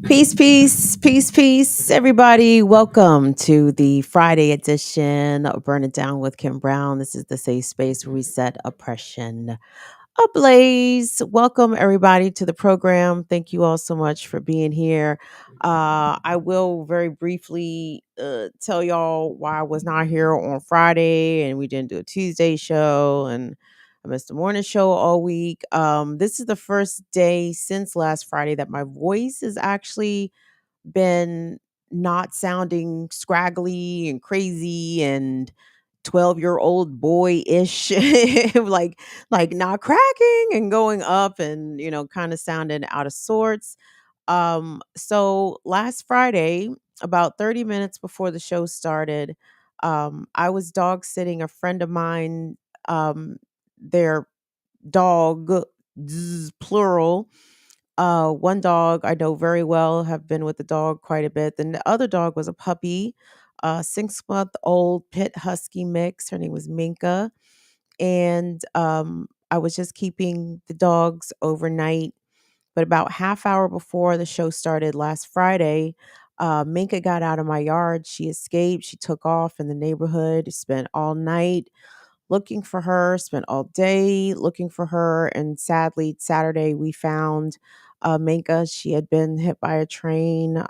Peace, peace, peace, peace, everybody. Welcome to the Friday edition of Burn It Down with Kim Brown. This is the safe space where we set oppression ablaze. Welcome, everybody, to the program. Thank you all so much for being here. I will very briefly tell y'all why I was not here on Friday and we didn't do a Tuesday show and I missed the morning show all week. This is the first day since last Friday that my voice has actually been not sounding scraggly and crazy and 12-year-old boy-ish like not cracking and going up and kind of sounding out of sorts. So last Friday, about 30 minutes before the show started, I was dog sitting a friend of mine, their dog, plural. One dog I know very well, have been with the dog quite a bit. Then the other dog was a puppy, 6-month-old pit husky mix. Her name was Minka. And I was just keeping the dogs overnight. But about half hour before the show started last Friday, Minka got out of my yard. She escaped. She took off in the neighborhood, spent all night looking for her, spent all day looking for her. And sadly, Saturday, we found Minka. She had been hit by a train.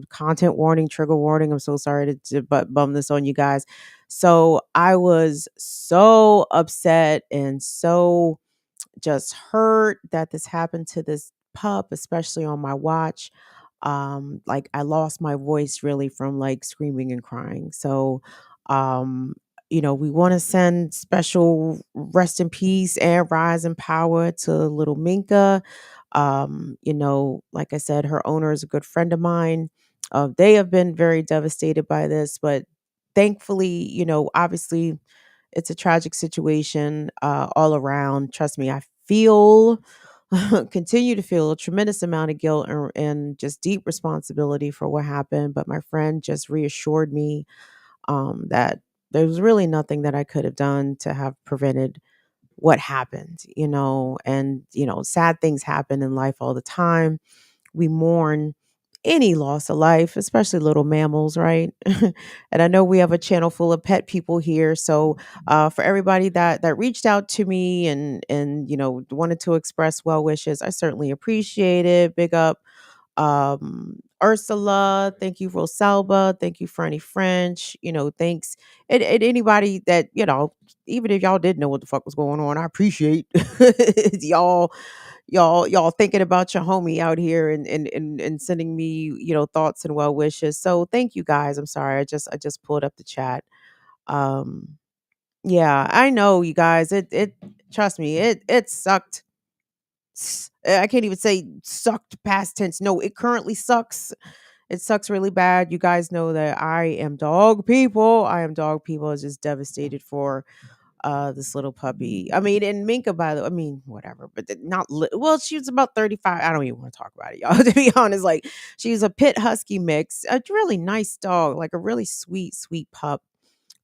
Content warning, trigger warning. I'm so sorry to bum this on you guys. So I was so upset and so just hurt that this happened to this pup, especially on my watch. Like I lost my voice really from like screaming and crying. So, um, we want to send special rest in peace and rise in power to little Minka. Like I said, her owner is a good friend of mine. They have been very devastated by this, but thankfully, obviously it's a tragic situation all around. Trust me, I feel, continue to feel a tremendous amount of guilt and just deep responsibility for what happened. But my friend just reassured me that there was really nothing that I could have done to have prevented what happened, and, sad things happen in life all the time. We mourn any loss of life, especially little mammals, right? And I know we have a channel full of pet people here, so for everybody that reached out to me and wanted to express well wishes, I certainly appreciate it. Big up Ursula, thank you Rosalba, thank you Franny French, thanks and anybody that even if y'all didn't know what the fuck was going on, I appreciate y'all thinking about your homie out here and sending me thoughts and well wishes. So thank you guys. I'm sorry, I just pulled up the chat. um yeah, I know you guys, it trust me, it sucked. I can't even say sucked past tense. No, it currently sucks. It sucks really bad. You guys know that I am dog people. I am dog people. Is just devastated for this little puppy. I mean, and Minka, by the I mean, whatever, but not well, she was about 35. I don't even want to talk about it, y'all. To be honest, like she's a pit husky mix, a really nice dog, like a really sweet, sweet pup.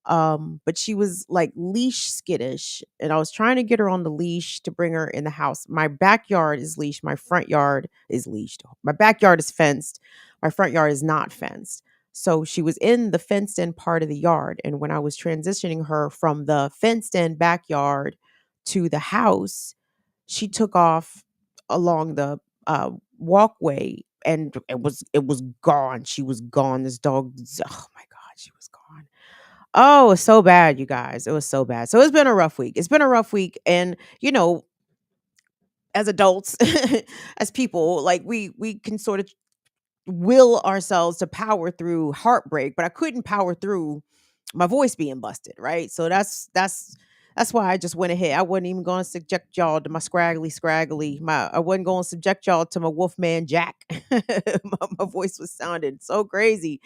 But she was like leash skittish, and I was trying to get her on the leash to bring her in the house. My backyard is leashed, my front yard is leashed. My backyard is fenced, my front yard is not fenced. So she was in the fenced in part of the yard, and when I was transitioning her from the fenced in backyard to the house, she took off along the walkway, and it was gone. She was gone. This dog, oh my god, she was gone. Oh, it was so bad, you guys. It was so bad. So it's been a rough week. It's been a rough week. And, as adults, as people, like we can sort of will ourselves to power through heartbreak, but I couldn't power through my voice being busted, right? So that's why I just went ahead. I wasn't even going to subject y'all to my scraggly. I wasn't going to subject y'all to my Wolfman Jack. My voice was sounding so crazy.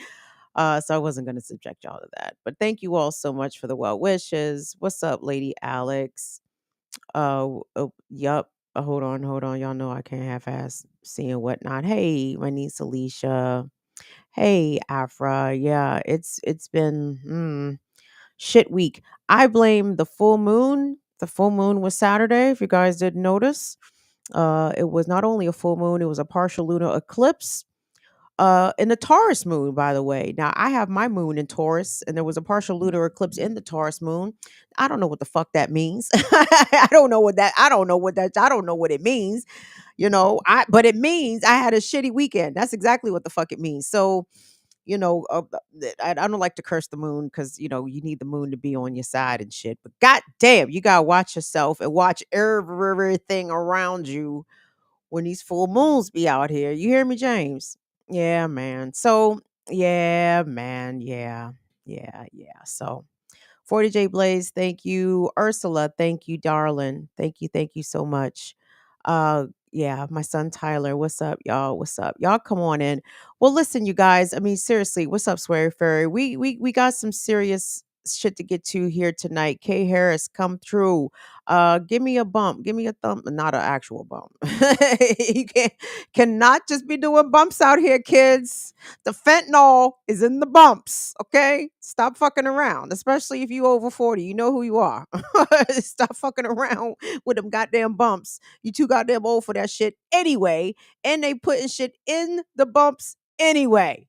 So I wasn't going to subject y'all to that. But thank you all so much for the well wishes. What's up, Lady Alex? Yup. Hold on. Y'all know I can't half-ass seeing whatnot. Hey, my niece Alicia. Hey, Afra. Yeah, it's been shit week. I blame the full moon. The full moon was Saturday. If you guys didn't notice, it was not only a full moon; it was a partial lunar eclipse. in the Taurus moon, by the way. Now, I have my moon in Taurus, and there was a partial lunar eclipse in the Taurus moon. I don't know what the fuck that means. I don't know what that. I don't know what that. I don't know what it means. But it means I had a shitty weekend. That's exactly what the fuck it means. So, I don't like to curse the moon because you need the moon to be on your side and shit. But god damn, you gotta watch yourself and watch everything around you when these full moons be out here. You hear me, James? Yeah, man. So, yeah, man. Yeah, yeah, yeah. So, 40J Blaze, thank you. Ursula, thank you, darling. Thank you so much. Yeah, my son Tyler, what's up, y'all? What's up? Y'all come on in. Well, listen, you guys. I mean, seriously, what's up, Sweary Fairy? We got some serious shit to get to here tonight. Kay Harris, come through. Give me a bump. Give me a thumb. Not an actual bump. You cannot just be doing bumps out here, kids. The fentanyl is in the bumps, okay? Stop fucking around, especially if you over 40. You know who you are. Stop fucking around with them goddamn bumps. You too goddamn old for that shit anyway, and they putting shit in the bumps anyway.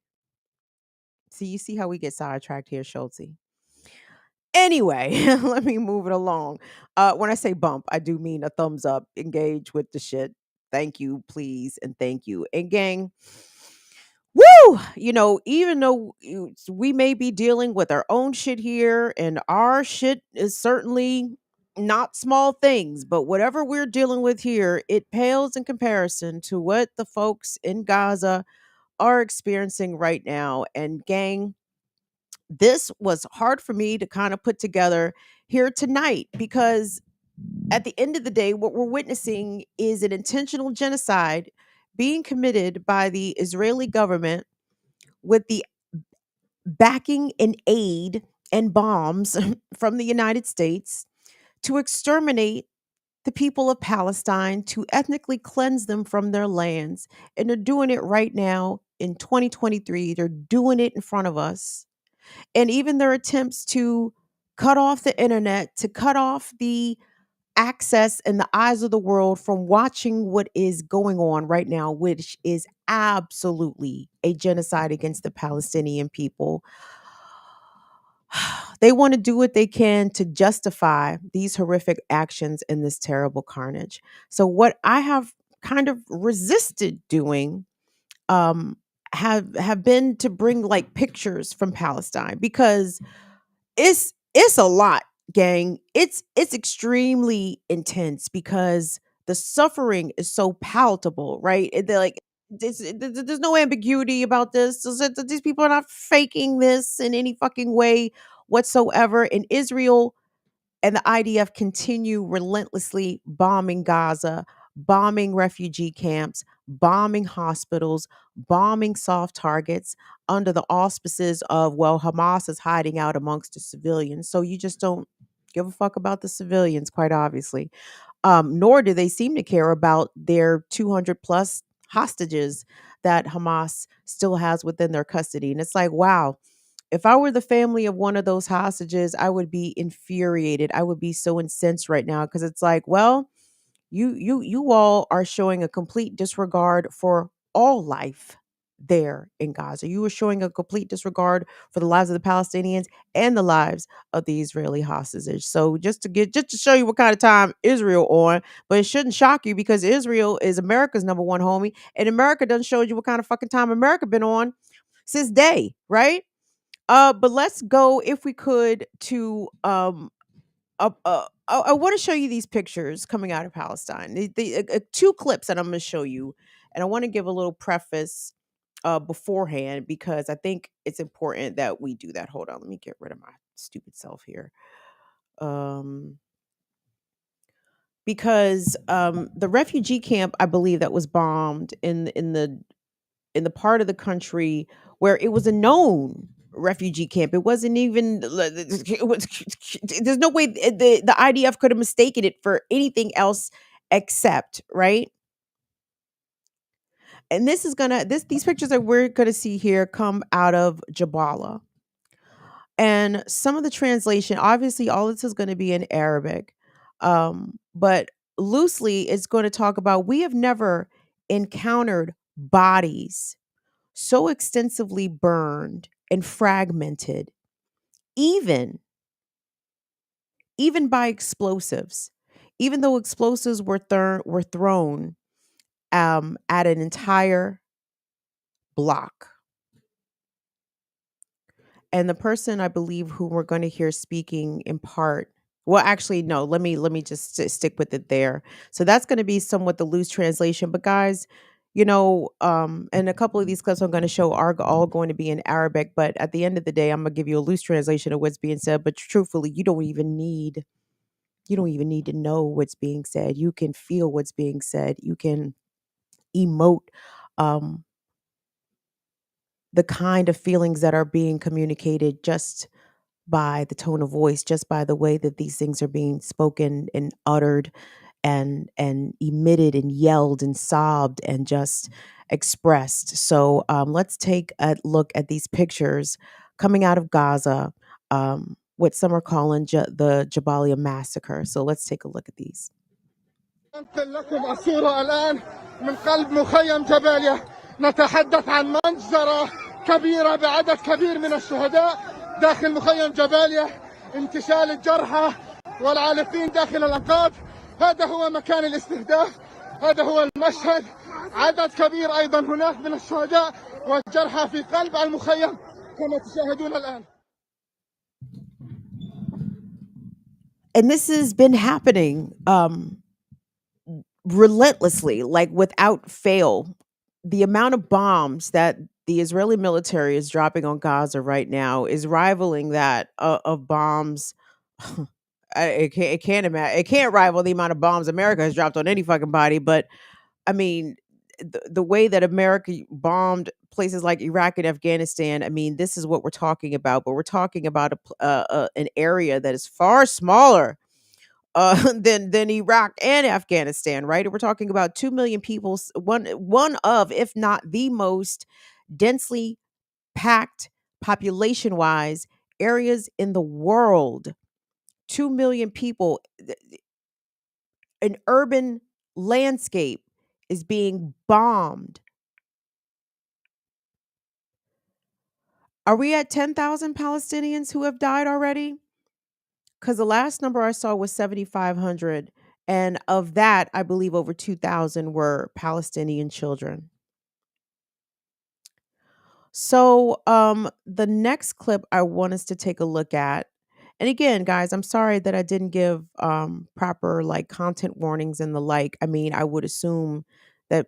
See, you see how we get sidetracked here, Schulte. Anyway, let me move it along. When I say bump, I do mean a thumbs up. Engage with the shit. Thank you, please, and thank you. And gang, woo! Even though we may be dealing with our own shit here, and our shit is certainly not small things, but whatever we're dealing with here, it pales in comparison to what the folks in Gaza are experiencing right now. And gang, this was hard for me to kind of put together here tonight because at the end of the day, what we're witnessing is an intentional genocide being committed by the Israeli government with the backing and aid and bombs from the United States to exterminate the people of Palestine, to ethnically cleanse them from their lands. And they're doing it right now in 2023. They're doing it in front of us. And even their attempts to cut off the internet, to cut off the access and the eyes of the world from watching what is going on right now, which is absolutely a genocide against the Palestinian people. They want to do what they can to justify these horrific actions and this terrible carnage. So, what I have kind of resisted doing um, have been to bring like pictures from Palestine because it's a lot, gang. It's extremely intense because the suffering is so palatable, right? They're like there's no ambiguity about this. These people are not faking this in any fucking way whatsoever. In Israel, and the IDF continue relentlessly bombing Gaza, bombing refugee camps, bombing hospitals, bombing soft targets under the auspices of, well, Hamas is hiding out amongst the civilians. So you just don't give a fuck about the civilians, quite obviously. Nor do they seem to care about their 200 plus hostages that Hamas still has within their custody. And it's like, wow, if I were the family of one of those hostages, I would be infuriated. I would be so incensed right now because it's like, well, you all are showing a complete disregard for all life there in Gaza. You are showing a complete disregard for the lives of the Palestinians and the lives of the Israeli hostages. So just to show you what kind of time Israel on, but it shouldn't shock you because Israel is America's number one homie, and America doesn't show you what kind of fucking time America been on since day, right? But let's go, if we could, to I want to show you these pictures coming out of Palestine. Two clips that I'm going to show you, and I want to give a little preface beforehand because I think it's important that we do that. Hold on, let me get rid of my stupid self here. Because the refugee camp, I believe, that was bombed in the part of the country where it was a known refugee camp. It wasn't even it was, there's no way the IDF could have mistaken it for anything else except, right? And this is gonna this these pictures that we're gonna see here come out of Jabalia. And some of the translation, obviously all this is going to be in Arabic. But loosely it's going to talk about we have never encountered bodies so extensively burned and fragmented, even even by explosives, even though explosives were thrown at an entire block. And the person I believe who we're going to hear speaking in part, well, actually, no, let me just stick with it there. So that's going to be somewhat the loose translation. But guys, and a couple of these clips I'm going to show are all going to be in Arabic. But at the end of the day, I'm going to give you a loose translation of what's being said. But truthfully, you don't even need to know what's being said. You can feel what's being said. You can emote um, the kind of feelings that are being communicated just by the tone of voice, just by the way that these things are being spoken and uttered and emitted and yelled and sobbed and just expressed. So let's take a look at these pictures coming out of Gaza, what some are calling the Jabalia Massacre. So let's take a look at these. أنقل لكم الصورة الآن من قلب مخيم جباليا. نتحدث عن مجزرة كبيرة بعدد كبير من الشهداء داخل مخيم جباليا، انتشال الجرحى والعالقين داخل الأنقاض. هذا هو مكان الاستهداف، هذا هو المشهد. عدد كبير أيضا هناك من الشهداء والجرحى في قلب المخيم كما تشاهدون الآن. And this has been happening relentlessly, like without fail. The amount of bombs that the Israeli military is dropping on Gaza right now is rivaling that of bombs. It can't rival the amount of bombs America has dropped on any fucking body. But I mean, the way that America bombed places like Iraq and Afghanistan. I mean, this is what we're talking about. But we're talking about an area that is far smaller than Iraq and Afghanistan, right? We're talking about 2 million people, one of, if not the most densely packed population wise areas in the world. 2 million people, an urban landscape is being bombed. Are we at 10,000 Palestinians who have died already? Because the last number I saw was 7,500. And of that, I believe over 2,000 were Palestinian children. So the next clip I want us to take a look at, and again, guys, I'm sorry that I didn't give proper like content warnings and the like. I mean, I would assume that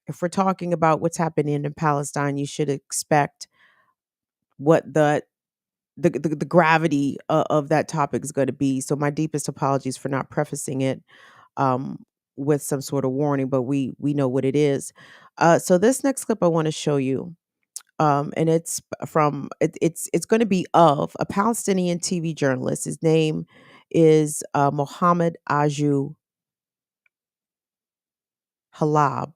if we're talking about what's happening in Palestine, you should expect what the gravity of that topic is going to be. So my deepest apologies for not prefacing it um, with some sort of warning, but we know what it is. So this next clip I want to show you, and it's going to be of a Palestinian TV journalist. His name is Mohammed Aju Halab,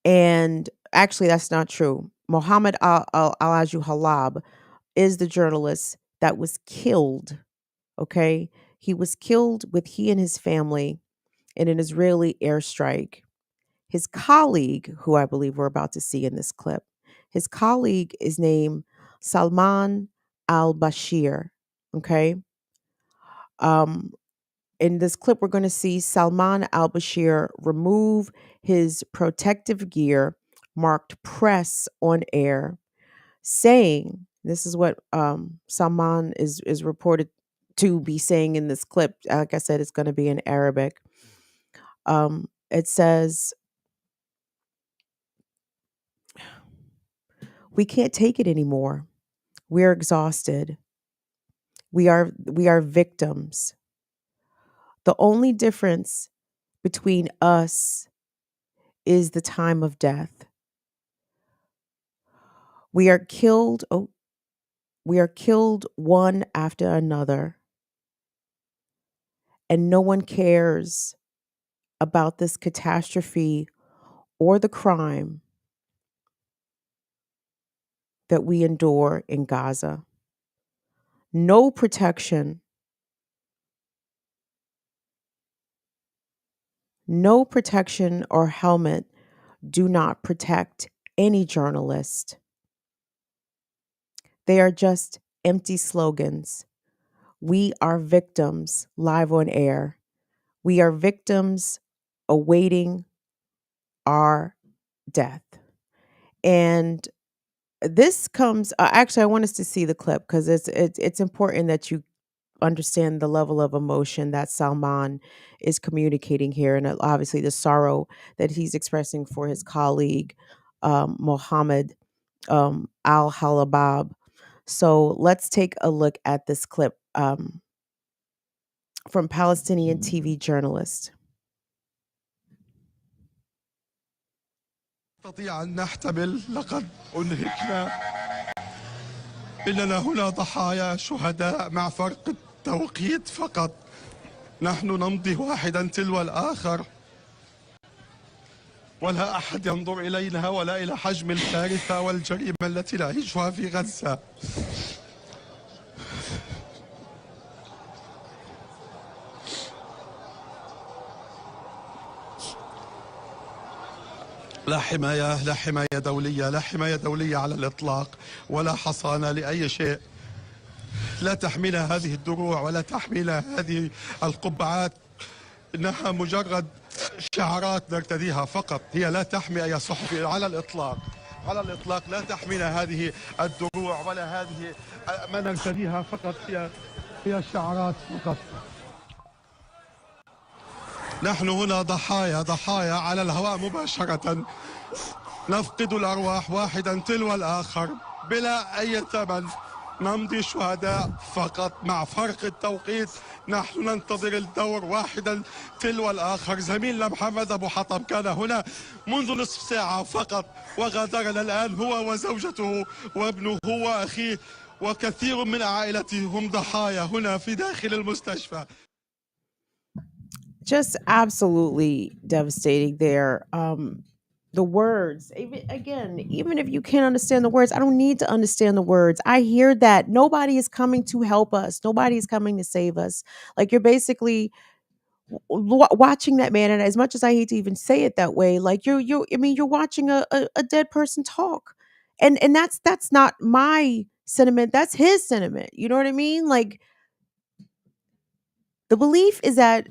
and actually that's not true. Mohammed Aju Halab is the journalist that was killed. Okay, he was killed with he and his family in an Israeli airstrike. His colleague, who I believe we're about to see in this clip, his colleague is named Salman al Bashir. Okay. Um, in this clip, we're going to see Salman al Bashir remove his protective gear marked press on air, saying, this is what Salman is reported to be saying in this clip. Like I said, it's going to be in Arabic. It says, "We can't take it anymore. We're exhausted. We are victims. The only difference between us is the time of death. We are killed. Oh, we are killed one after another, and no one cares about this catastrophe or the crime that we endure in Gaza. No protection, no protection or helmet do not protect any journalist. They are just empty slogans. We are victims live on air. We are victims awaiting our death. And this comes actually I want us to see the clip because it's important that you understand the level of emotion that Salman is communicating here, and obviously the sorrow that he's expressing for his colleague Mohammed Al Halabab. So let's take a look at this clip from Palestinian TV journalist. نستطيع أن نحتمل لقد أنهكنا. إننا هنا ضحايا شهداء مع فرق التوقيت فقط. نحن نمضي واحدا تلو الآخر، ولا أحد ينظر إلينا ولا إلى حجم الكارثة والجريمة التي نعيشها في غزة. لا حماية، لا حماية دولية، لا حماية دولية على الإطلاق، ولا حصانة لأي شيء. لا تحمينا هذه الدروع ولا تحمينا هذه القبعات. إنها مجرد شعارات نرتديها فقط. هي لا تحمي أي صحفي على الإطلاق، على الإطلاق. لا تحمينا هذه الدروع ولا هذه ما نرتديها فقط. هي شعارات فقط. نحن هنا ضحايا، ضحايا على الهواء مباشرة. نفقد الأرواح واحدا تلو الآخر بلا أي ثمن. نمضي شهداء فقط مع فرق التوقيت. نحن ننتظر الدور واحدا تلو الآخر. زميلنا محمد أبو حطب كان هنا منذ نصف ساعة فقط وغادرنا الآن، هو وزوجته وابنه وأخيه وكثير من عائلته هم ضحايا هنا في داخل المستشفى. Just absolutely devastating there. The words, even if you can't understand the words, I don't need to understand the words. I hear that nobody is coming to help us, nobody is coming to save us. Like you're basically watching that man, and as much as I hate to even say it that way, like I mean, you're watching a dead person talk, and that's not my sentiment. That's his sentiment. You know what I mean? Like the belief is that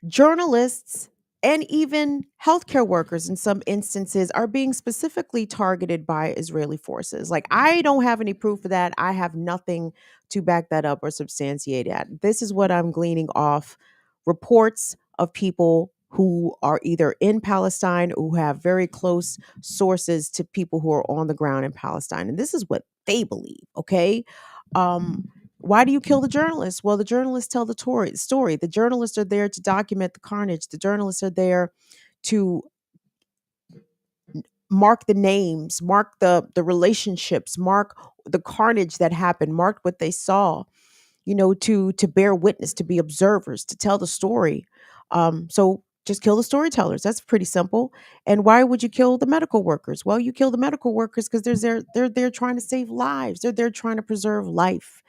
journalists and even healthcare workers in some instances are being specifically targeted by Israeli forces. Like, I don't have any proof of that. I have nothing to back that up or substantiate that. This is what I'm gleaning off reports of people who are either in Palestine or who have very close sources to people who are on the ground in Palestine. And this is what they believe, okay? Why do you kill the journalists? Well, the journalists tell the story. The journalists are there to document the carnage. The journalists are there to mark the names, mark the relationships, mark the carnage that happened, mark what they saw, to bear witness, to be observers, to tell the story. So just kill the storytellers. That's pretty simple. And why would you kill the medical workers? Well, you kill the medical workers because they're there trying to save lives. They're there trying to preserve life.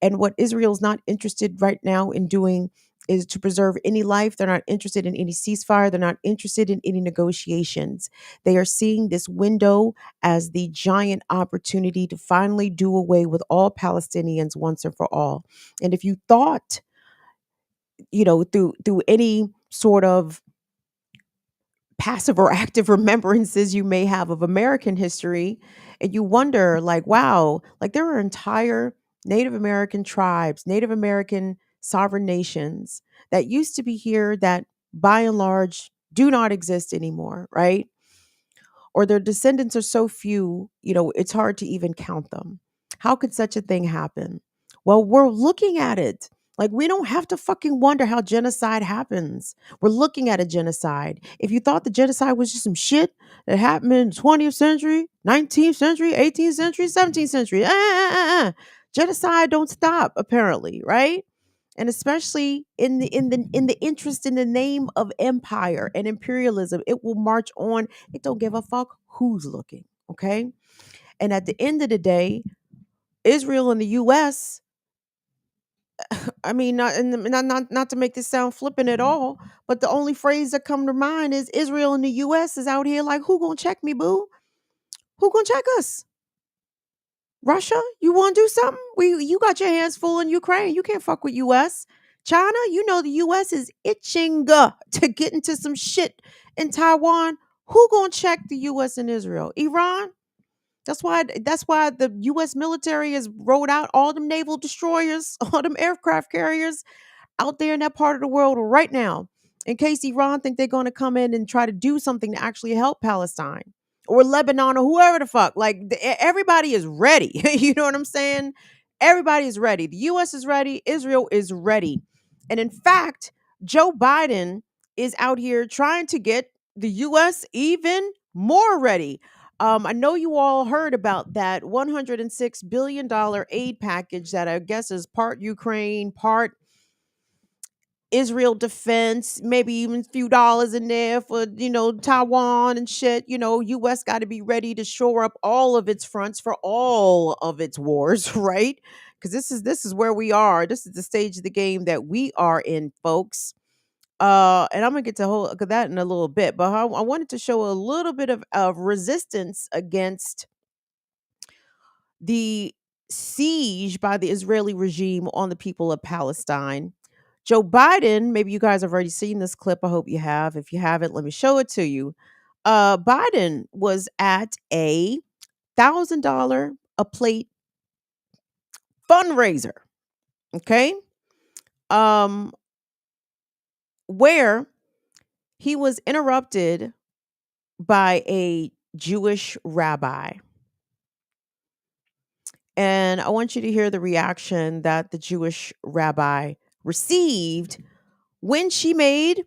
And what Israel's not interested right now in doing is to preserve any life. They're not interested in any ceasefire. They're not interested in any negotiations. They are seeing this window as the giant opportunity to finally do away with all Palestinians once and for all. And if you thought, through any sort of passive or active remembrances you may have of American history, and you wonder, like, wow, like there are entire Native American tribes, Native American sovereign nations that used to be here that by and large do not exist anymore, right? Or their descendants are so few, it's hard to even count them. How could such a thing happen? Well, we're looking at it. Like, we don't have to fucking wonder how genocide happens. We're looking at a genocide. If you thought the genocide was just some shit that happened in the 20th century, 19th century, 18th century, 17th century, genocide don't stop, apparently, right? And especially in the interest in the name of empire and imperialism, it will march on. It don't give a fuck who's looking, okay? And at the end of the day, Israel and the US, I mean, not to make this sound flippant at all, but the only phrase that come to mind is Israel and the US is out here like, who gonna check me, boo? Who gonna check us? Russia, you want to do something? You got your hands full in Ukraine. You can't fuck with US. China, you know the US is itching to get into some shit in Taiwan. Who gonna check the US and Israel? Iran? That's why the US military has rolled out all them naval destroyers, all them aircraft carriers out there in that part of the world right now, in case Iran think they're going to come in and try to do something to actually help Palestine or Lebanon or whoever the fuck. Like everybody is ready. You know what I'm saying? Everybody is ready. The U.S. is ready. Israel is ready. And in fact, Joe Biden is out here trying to get the U.S. even more ready. I know you all heard about that $106 billion aid package that I guess is part Ukraine, part Israel defense, maybe even a few dollars in there for, Taiwan and shit. US got to be ready to shore up all of its fronts for all of its wars, right? Because this is where we are. This is the stage of the game that we are in, folks. And I'm gonna get to that in a little bit, but I wanted to show a little bit of resistance against the siege by the Israeli regime on the people of Palestine. Joe Biden, maybe you guys have already seen this clip. I hope you have. If you haven't, let me show it to you. Biden was at a $1,000 a plate fundraiser, okay? Um, where he was interrupted by a Jewish rabbi. And I want you to hear the reaction that the Jewish rabbi received when she made,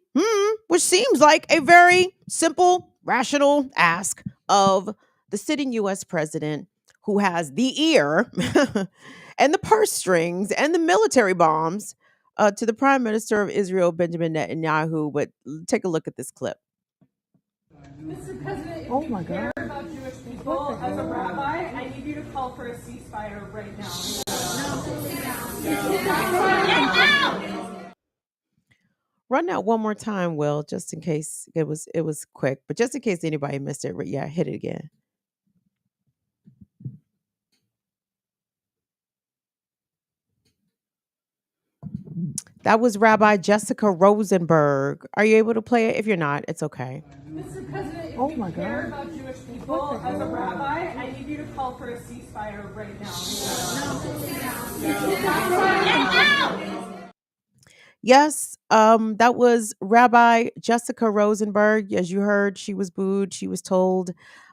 which seems like a very simple, rational ask of the sitting US president who has the ear and the purse strings and the military bombs to the prime minister of Israel, Benjamin Netanyahu. But take a look at this clip. Mr. President, if Oh you my care God. about Jewish people, as a rabbi, I need you to call for a ceasefire right now. Run that one more time, Will, just in case it was quick, but just in case anybody missed it. Yeah, hit it again. That was Rabbi Jessica Rosenberg. Are you able to play it? If you're not, it's okay. Mr. President, if Oh you my care God. about Jewish people, as a rabbi, I need you to call for a ceasefire right now. Yes, that was Rabbi Jessica Rosenberg. As you heard, she was booed. She was told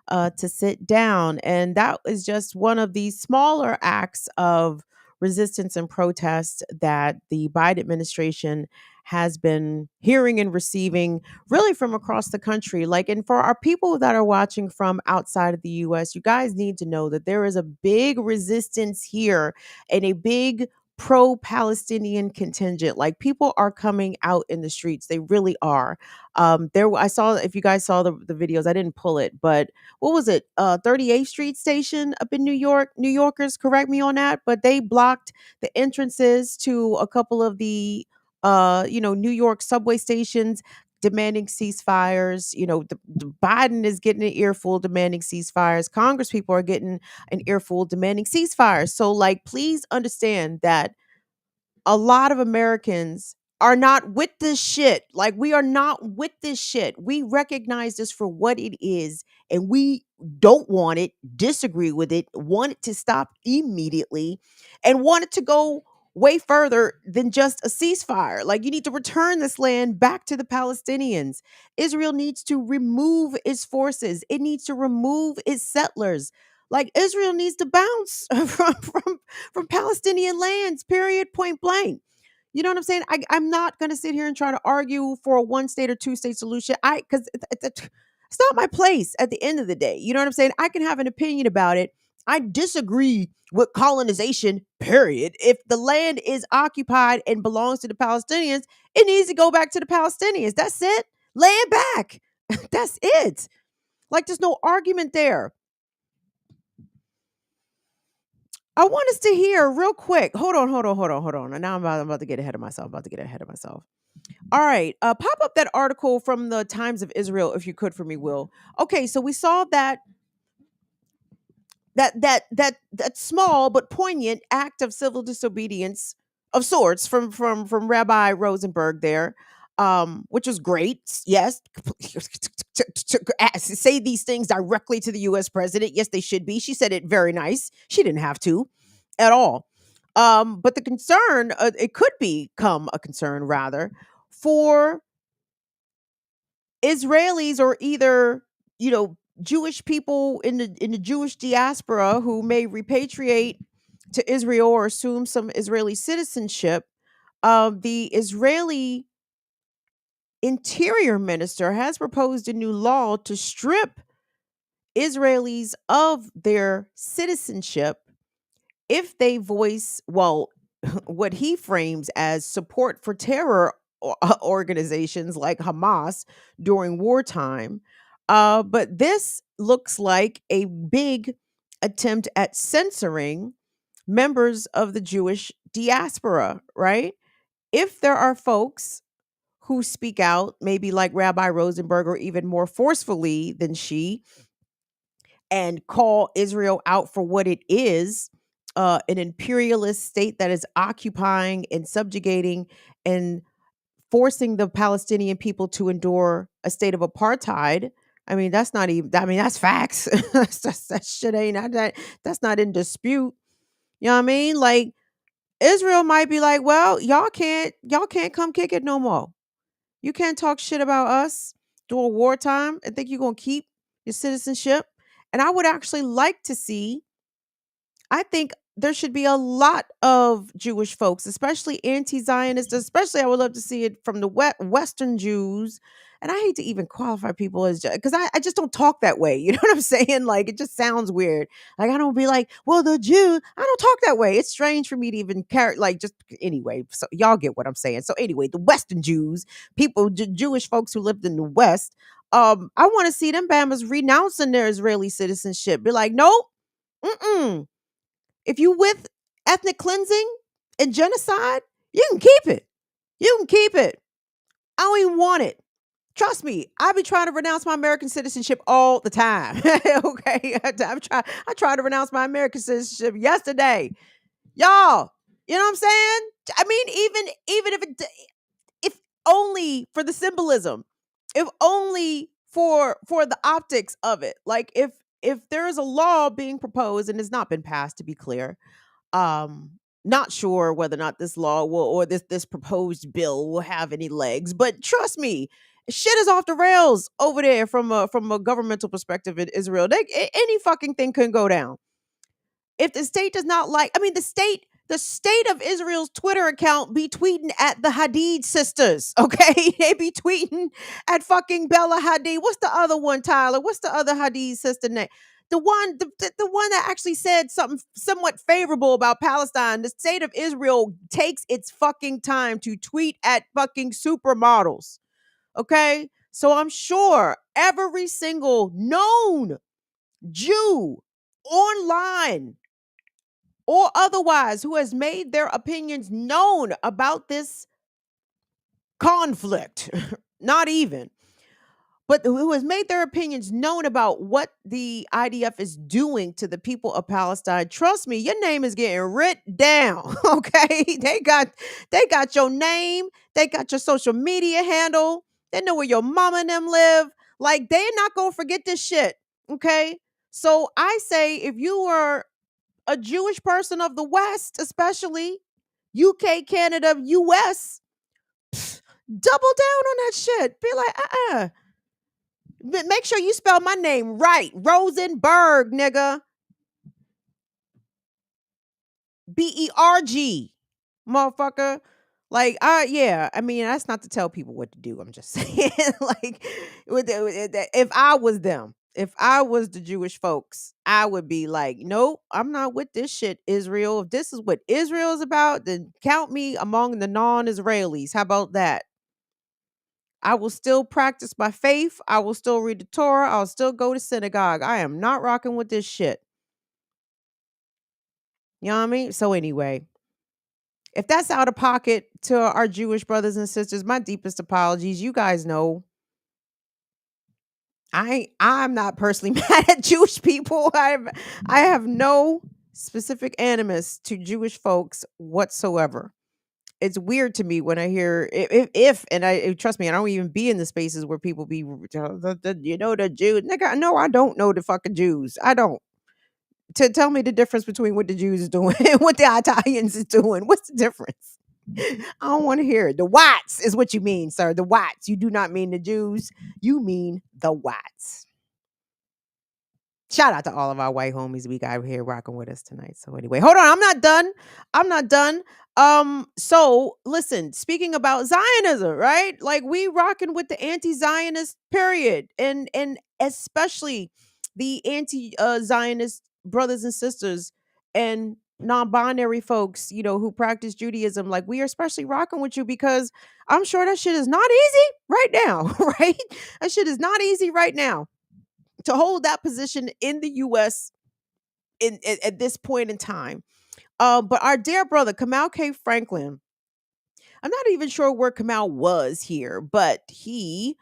to sit down. And that is just one of the smaller acts of resistance and protest that the Biden administration has been hearing and receiving really from across the country. Like, and for our people that are watching from outside of the US, you guys need to know that there is a big resistance here and a big pro-Palestinian contingent. Like people are coming out in the streets. They really are. I saw, if you guys saw the videos, I didn't pull it, but what was it? 38th Street station up in New York. New Yorkers, correct me on that, but they blocked the entrances to a couple of the New York subway stations demanding ceasefires. The Biden is getting an earful demanding ceasefires. Congress people are getting an earful demanding ceasefires. So, like, please understand that a lot of Americans are not with this shit. Like, we are not with this shit. We recognize this for what it is, and we don't want it, disagree with it, want it to stop immediately, and want it to go way further than just a ceasefire. Like, you need to return this land back to the Palestinians. Israel needs to remove its forces, it needs to remove its settlers. Like, Israel needs to bounce from Palestinian lands, period, point blank. You know what I'm saying? I'm not going to sit here and try to argue for a one state or two state solution. Because it's not my place at the end of the day. You know what I'm saying? I can have an opinion about it. I disagree with colonization, period. If the land is occupied and belongs to the Palestinians, it needs to go back to the Palestinians. That's it. Land back. That's it. Like, there's no argument there. I want us to hear real quick. Hold on. And now I'm about to get ahead of myself. All right. Pop up that article from the Times of Israel, if you could, for me, Will. Okay, so we saw that that small but poignant act of civil disobedience of sorts from Rabbi Rosenberg there, which was great. Yes, say these things directly to the U.S. president. Yes, they should be. She said it very nice. She didn't have to at all. But the concern, it could become a concern rather for Israelis or either, Jewish people in the Jewish diaspora who may repatriate to Israel or assume some Israeli citizenship. The Israeli interior minister has proposed a new law to strip Israelis of their citizenship if they voice, well, what he frames as support for terror organizations like Hamas during wartime. But this looks like a big attempt at censoring members of the Jewish diaspora, right? If there are folks who speak out, maybe like Rabbi Rosenberg, or even more forcefully than she, and call Israel out for what it is, an imperialist state that is occupying and subjugating and forcing the Palestinian people to endure a state of apartheid. I mean, that's not even, I mean, that's facts. That shit ain't, that's not in dispute. You know what I mean? Like, Israel might be like, well, y'all can't come kick it no more. You can't talk shit about us during wartime and think you're going to keep your citizenship. And I would actually like to see, I think there should be a lot of Jewish folks, especially anti-Zionists, especially I would love to see it from the Western Jews. And I hate to even qualify people as, because I just don't talk that way. You know what I'm saying? Like, it just sounds weird. Like, I don't be like, well, the Jew, I don't talk that way. It's strange for me to even care. Like, just anyway. So y'all get what I'm saying. So anyway, the Western Jews, people, Jewish folks who lived in the West, I want to see them Bamas renouncing their Israeli citizenship. Be like, nope, mm-mm. If you with ethnic cleansing and genocide, you can keep it. You can keep it. I don't even want it. Trust me, I be trying to renounce my American citizenship all the time. Okay, I tried to renounce my American citizenship yesterday, y'all. You know what I'm saying? I mean, even if only for the symbolism, if only for the optics of it. Like, if there is a law being proposed and it's not been passed, to be clear, um not sure whether or not this law will, or this proposed bill will have any legs, but trust me, shit is off the rails over there from a governmental perspective in Israel. Any fucking thing can go down if the state does not like. I mean, the state of Israel's Twitter account be tweeting at the Hadid sisters. Okay, they be tweeting at fucking Bella Hadid. What's the other one, Tyler? What's the other Hadid sister name? The one that actually said something somewhat favorable about Palestine. The state of Israel takes its fucking time to tweet at fucking supermodels. Okay, so I'm sure every single known Jew online or otherwise who has made their opinions known about this conflict, not even, but who has made their opinions known about what the IDF is doing to the people of Palestine. Trust me, your name is getting written down. Okay, they got your name, they got your social media handle, they know where your mama and them live. Like, they're not gonna forget this shit. Okay, so I say, if you are a Jewish person of the West, especially UK, Canada, US, double down on that shit. Be like, make sure you spell my name right. Rosenberg, nigga. Berg, motherfucker. Like, yeah. I mean, that's not to tell people what to do. I'm just saying, like, if I was them, if I was the Jewish folks, I would be like, nope, I'm not with this shit, Israel. If this is what Israel is about, then count me among the non-Israelis. How about that? I will still practice my faith. I will still read the Torah. I'll still go to synagogue. I am not rocking with this shit. You know what I mean? So anyway, if that's out of pocket to our Jewish brothers and sisters, my deepest apologies. You guys know I'm not personally mad at Jewish people. I have no specific animus to Jewish folks whatsoever. It's weird to me when I hear if and I trust me, I don't even be in the spaces where people be you know the Jews. Nigga, no, I don't know the fucking Jews. I don't. To tell me the difference between what the Jews is doing and what the Italians is doing. What's the difference? I don't want to hear it. The whites is what you mean, sir. The whites. You do not mean the Jews. You mean the whites. Shout out to all of our white homies we got here rocking with us tonight. So anyway, hold on. I'm not done. I'm not done. So listen, speaking about Zionism, right? Like we rocking with the anti-Zionist period and especially the anti-Zionist brothers and sisters and non-binary folks, you know, who practice Judaism. Like we are especially rocking with you because I'm sure that shit is not easy right now, right? That shit is not easy right now to hold that position in the U.S. At this point in time. But our dear brother Kamal K. Franklin, I'm not even sure where Kamal was here, but he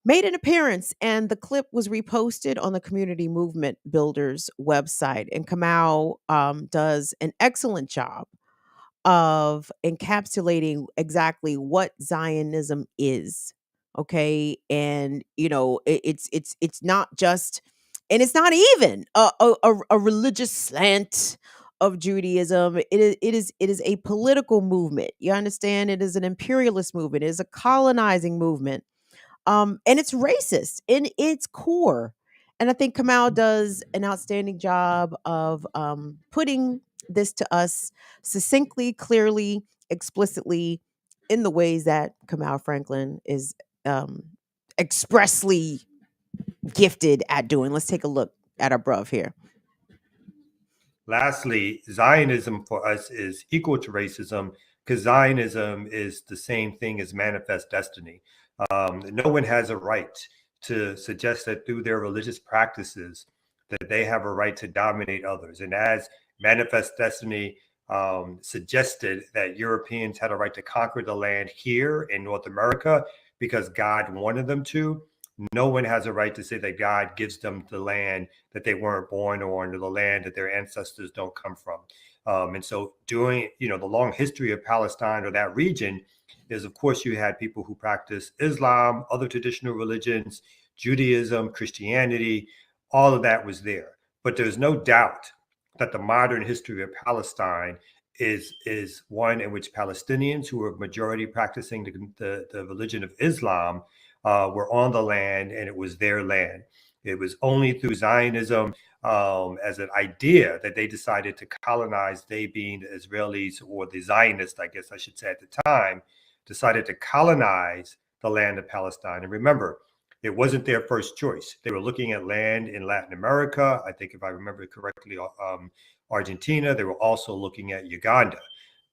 made an appearance and the clip was reposted on the Community Movement Builders website. And Kamal does an excellent job of encapsulating exactly what Zionism is. Okay, and you know it's not just, and it's not even a religious slant of Judaism. It is a political movement. You understand? It is an imperialist movement. It is a colonizing movement, and it's racist in its core. And I think Kamal does an outstanding job of putting this to us succinctly, clearly, explicitly, in the ways that Kamal Franklin is um, expressly gifted at doing. Let's take a look at our bruv here. Lastly, Zionism for us is equal to racism because Zionism is the same thing as manifest destiny. No one has a right to suggest that through their religious practices that they have a right to dominate others. And as manifest destiny suggested that Europeans had a right to conquer the land here in North America because God wanted them to, no one has a right to say that God gives them the land that they weren't born on or the land that their ancestors don't come from. And so during, the long history of Palestine or that region is, of course, you had people who practice Islam, other traditional religions, Judaism, Christianity, all of that was there. But there's no doubt that the modern history of Palestine is one in which Palestinians who are majority practicing the religion of Islam were on the land, and it was their land. It was only through Zionism as an idea that they decided to colonize, they being the Israelis or the Zionists, I guess I should say at the time, decided to colonize the land of Palestine. And remember, it wasn't their first choice. They were looking at land in Latin America. I think if I remember correctly, Argentina. They were also looking at Uganda.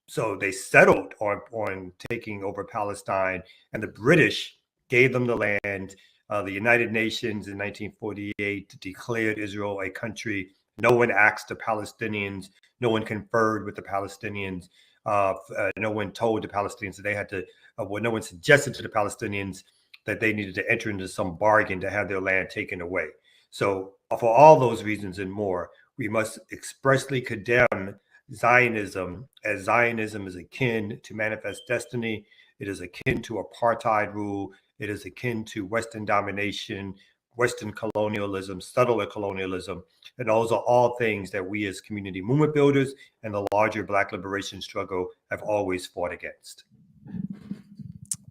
So they settled on taking over Palestine, and the British gave them the land. The United Nations in 1948 declared Israel a country. No one asked the Palestinians. No one conferred with the Palestinians. No one told the Palestinians that they had to, no one suggested to the Palestinians that they needed to enter into some bargain to have their land taken away. So for all those reasons and more, we must expressly condemn Zionism, as Zionism is akin to manifest destiny. It is akin to apartheid rule. It is akin to Western domination, Western colonialism, settler colonialism. And those are all things that we as community movement builders and the larger Black liberation struggle have always fought against.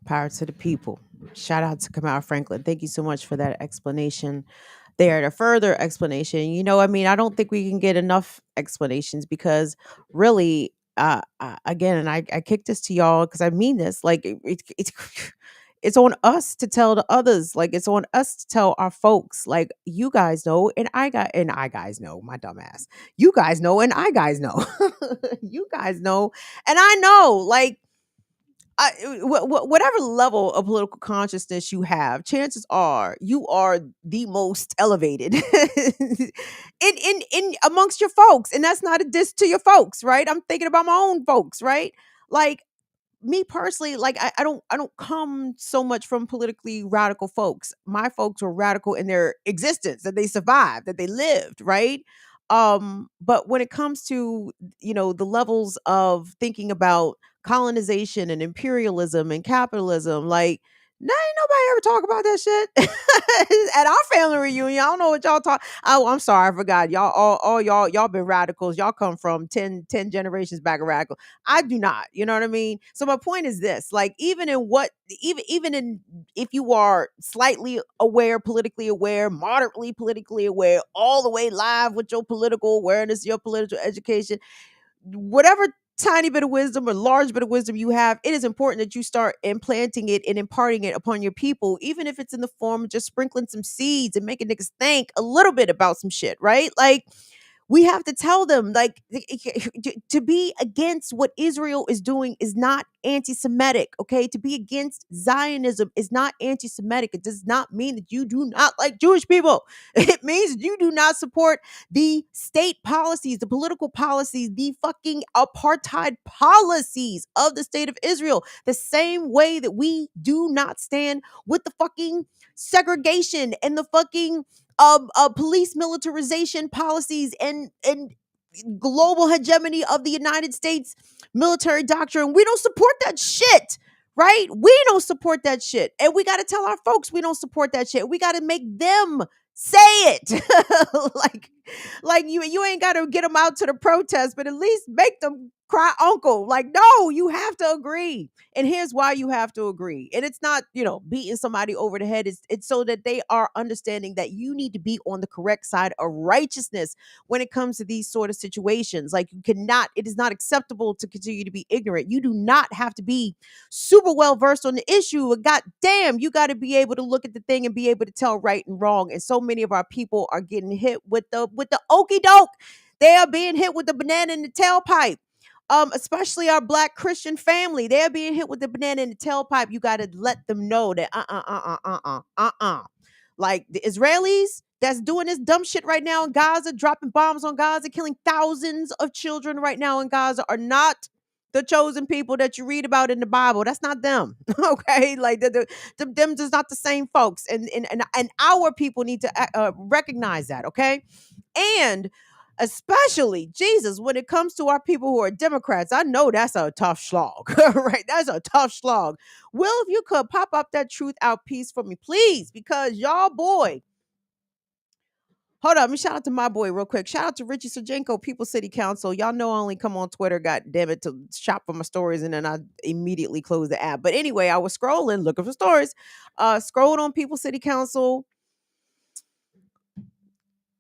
Power to the people. Shout out to Kamal Franklin. Thank you so much for that explanation there. The further explanation, I don't think we can get enough explanations because really, again, and I kick this to y'all because I mean this, like it's on us to tell the others, like it's on us to tell our folks, like you guys know, and I guys know, my dumb ass. You guys know, and I guys know. You guys know, and I know, like whatever level of political consciousness you have, chances are you are the most elevated in amongst your folks, and that's not a diss to your folks, right? I'm thinking about my own folks, right? Like me personally, like I don't come so much from politically radical folks. My folks were radical in their existence, that they survived, that they lived, right? But when it comes to, the levels of thinking about colonization and imperialism and capitalism, like, nah, ain't nobody ever talk about that shit at our family reunion. I don't know what y'all talk. Oh, I'm sorry, I forgot. Y'all, all y'all been radicals. Y'all come from 10 generations back of radical. I do not. You know what I mean? So my point is this: like, even in, if you are slightly aware, politically aware, moderately politically aware, all the way live with your political awareness, your political education, whatever tiny bit of wisdom or large bit of wisdom you have, it is important that you start implanting it and imparting it upon your people, even if it's in the form of just sprinkling some seeds and making niggas think a little bit about some shit, right? Like, we have to tell them, like, to be against what Israel is doing is not anti-Semitic. Okay, to be against Zionism is not anti-Semitic. It does not mean that you do not like Jewish people. It means you do not support the state policies, the political policies, the fucking apartheid policies of the state of Israel, the same way that we do not stand with the fucking segregation and the fucking police militarization policies and global hegemony of the United States military doctrine. We don't support that shit. Right? We don't support that shit. And we got to tell our folks we don't support that shit. We got to make them say it. like you ain't got to get them out to the protest, but at least make them cry uncle. Like, no, you have to agree. And here's why you have to agree. And it's not, beating somebody over the head. It's so that they are understanding that you need to be on the correct side of righteousness when it comes to these sort of situations. Like, it is not acceptable to continue to be ignorant. You do not have to be super well versed on the issue. But God damn, you got to be able to look at the thing and be able to tell right and wrong. And so many of our people are getting hit with the okey doke. They are being hit with the banana in the tailpipe. Especially our Black Christian family, they're being hit with the banana in the tailpipe. You got to let them know that like, the Israelis that's doing this dumb shit right now in Gaza, dropping bombs on Gaza, killing thousands of children right now in Gaza, are not the chosen people that you read about in the Bible. That's not them. Okay, like them is not the same folks, and our people need to recognize that. Okay, and especially, Jesus, when it comes to our people who are Democrats, I know that's a tough slog, right? That's a tough slog. Will, if you could pop up that truth out piece for me, please, because y'all boy. Hold up, let me shout out to my boy real quick. Shout out to Richie Sergenko, People City Council. Y'all know I only come on Twitter, god damn it, to shop for my stories, and then I immediately close the app. But anyway, I was scrolling, looking for stories. Scrolled on People City Council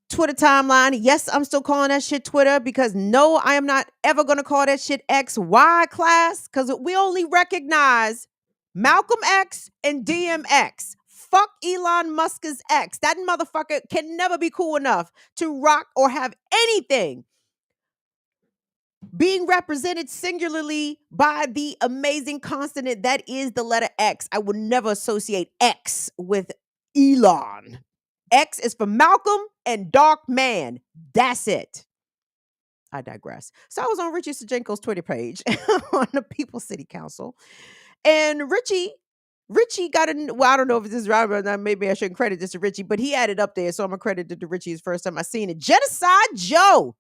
Twitter timeline. Yes, I'm still calling that shit Twitter, because no, I am not ever going to call that shit X. Why, class? Because we only recognize Malcolm X and DMX. Fuck Elon Musk's X. That motherfucker can never be cool enough to rock or have anything being represented singularly by the amazing consonant that is the letter X. I would never associate X with Elon. X is for Malcolm and Dark Man. That's it. I digress. So I was on Richie Sergenko's Twitter page on the People City Council. And Richie got well, I don't know if this is right or not. Maybe I shouldn't credit this to Richie, but he added up there. So I'm going to credit it to Richie. It's the first time I seen it. Genocide Joe.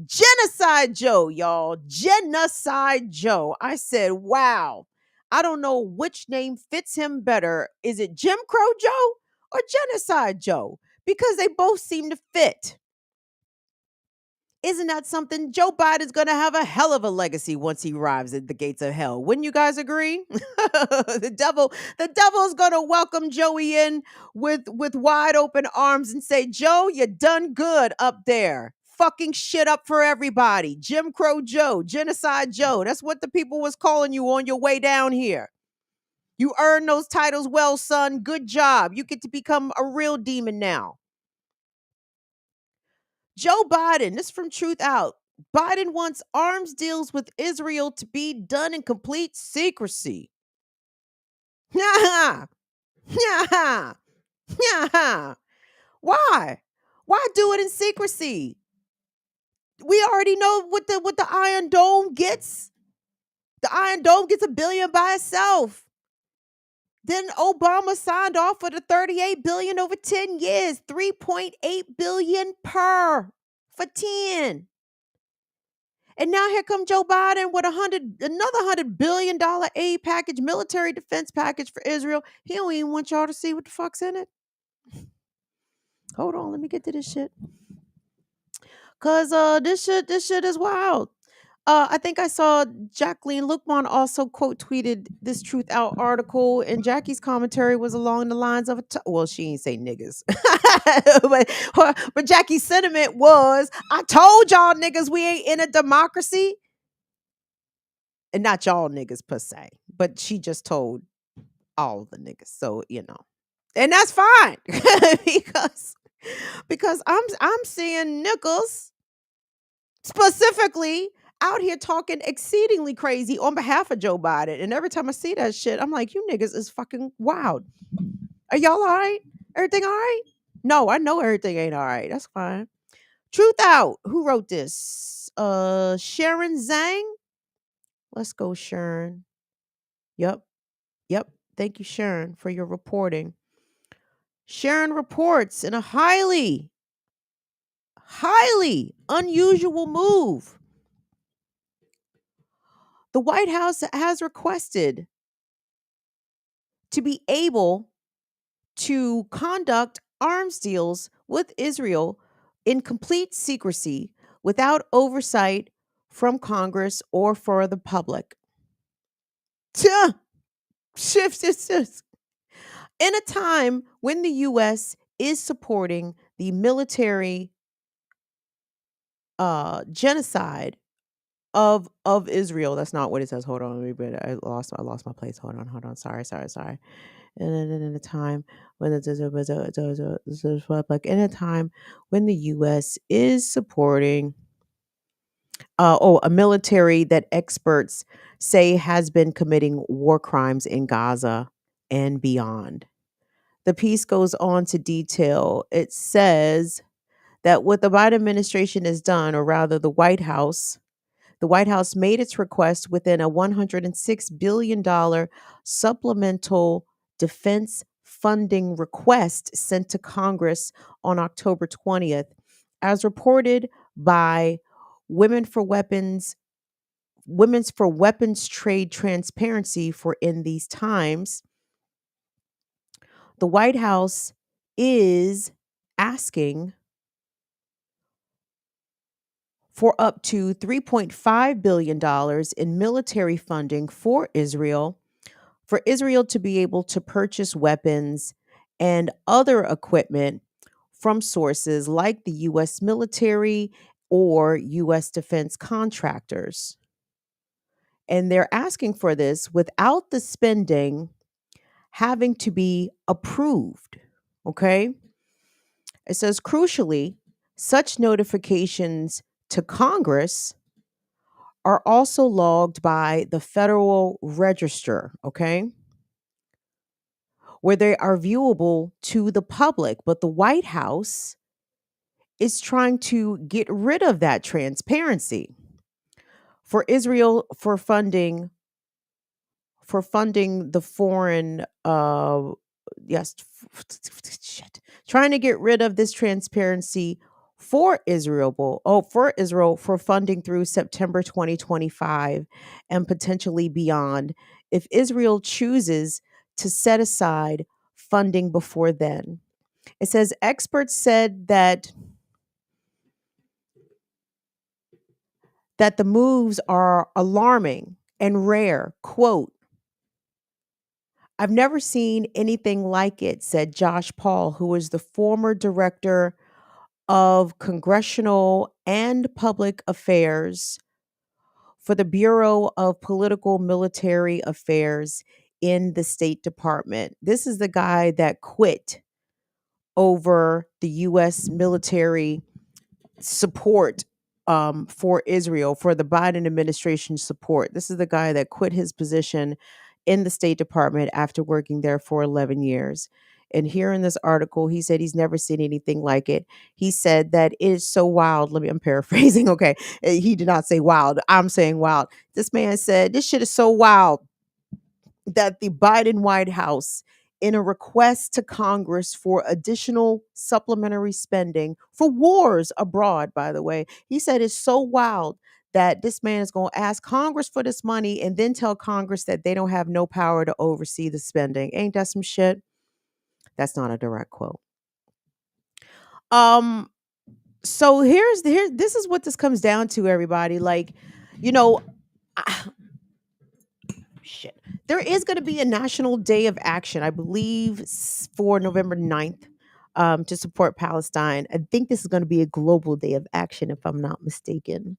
Genocide Joe, y'all. Genocide Joe. I said, wow. I don't know which name fits him better. Is it Jim Crow Joe or Genocide Joe? Because they both seem to fit. Isn't that something? Joe Biden's going to have a hell of a legacy once he arrives at the gates of hell. Wouldn't you guys agree? The devil's going to welcome Joey in with wide open arms and say, Joe, you done good up there. Fucking shit up for everybody. Jim Crow Joe, Genocide Joe. That's what the people was calling you on your way down here. You earned those titles well, son. Good job. You get to become a real demon now. Joe Biden, this is from Truth Out. Biden wants arms deals with Israel to be done in complete secrecy. Why? Why do it in secrecy? We already know what the Iron Dome gets. The Iron Dome gets $1 billion by itself. Then Obama signed off for the $38 billion over 10 years, $3.8 billion per for 10. And now here come Joe Biden with another $100 billion aid package, military defense package for Israel. He don't even want y'all to see what the fuck's in it. Hold on, let me get to this shit. Cause this shit is wild. I think I saw Jacqueline Lukman also quote tweeted this Truth Out article, and Jackie's commentary was along the lines of well, she ain't say niggas, but Jackie's sentiment was, "I told y'all niggas we ain't in a democracy," and not y'all niggas per se, but she just told all the niggas, so and that's fine because I'm seeing niggas specifically out here talking exceedingly crazy on behalf of Joe Biden. And every time I see that shit, I'm like, you niggas is fucking wild. Are y'all all right? Everything all right? No, I know everything ain't all right. That's fine. Truth Out. Who wrote this? Sharon Zhang. Let's go, Sharon. Yep. Thank you, Sharon, for your reporting. Sharon reports in a highly unusual move. The White House has requested to be able to conduct arms deals with Israel in complete secrecy without oversight from Congress or for the public. Shift. In a time when the U.S. is supporting the military genocide of Israel. That's not what it says. Hold on, I lost my place. Hold on. Sorry. And then in a time when the U.S. is supporting a military that experts say has been committing war crimes in Gaza and beyond. The piece goes on to detail. It says that what the Biden administration has done, or rather the White House made its request within a $106 billion supplemental defense funding request sent to Congress on October 20th. As reported by Women's for Weapons Trade Transparency for In These Times, the White House is asking for up to $3.5 billion in military funding for Israel to be able to purchase weapons and other equipment from sources like the U.S. military or U.S. defense contractors. And they're asking for this without the spending having to be approved. Okay? It says, crucially, such notifications to Congress are also logged by the Federal Register, okay, where they are viewable to the public. But the White House is trying to get rid of that transparency for Israel for funding the foreign trying to get rid of this transparency for Israel for funding through September 2025 and potentially beyond if Israel chooses to set aside funding before then. It says experts said that the moves are alarming and rare. Quote, "I've never seen anything like it," said Josh Paul, who is the former director of Congressional and Public Affairs for the Bureau of Political Military Affairs in the State Department. This is the guy that quit over the U.S. military support for Israel, for the Biden administration support. This is the guy that quit his position in the State Department after working there for 11 years. And here in this article, he said he's never seen anything like it. He said that it is so wild. I'm paraphrasing. Okay. He did not say wild. I'm saying wild. This man said, this shit is so wild that the Biden White House, in a request to Congress for additional supplementary spending for wars abroad, by the way, he said it's so wild that this man is going to ask Congress for this money and then tell Congress that they don't have no power to oversee the spending. Ain't that some shit? That's not a direct quote. Um, so this is what this comes down to, everybody. Like, you know, shit. There is going to be a national day of action, I believe, for November 9th, to support Palestine. I think this is going to be a global day of action, if I'm not mistaken.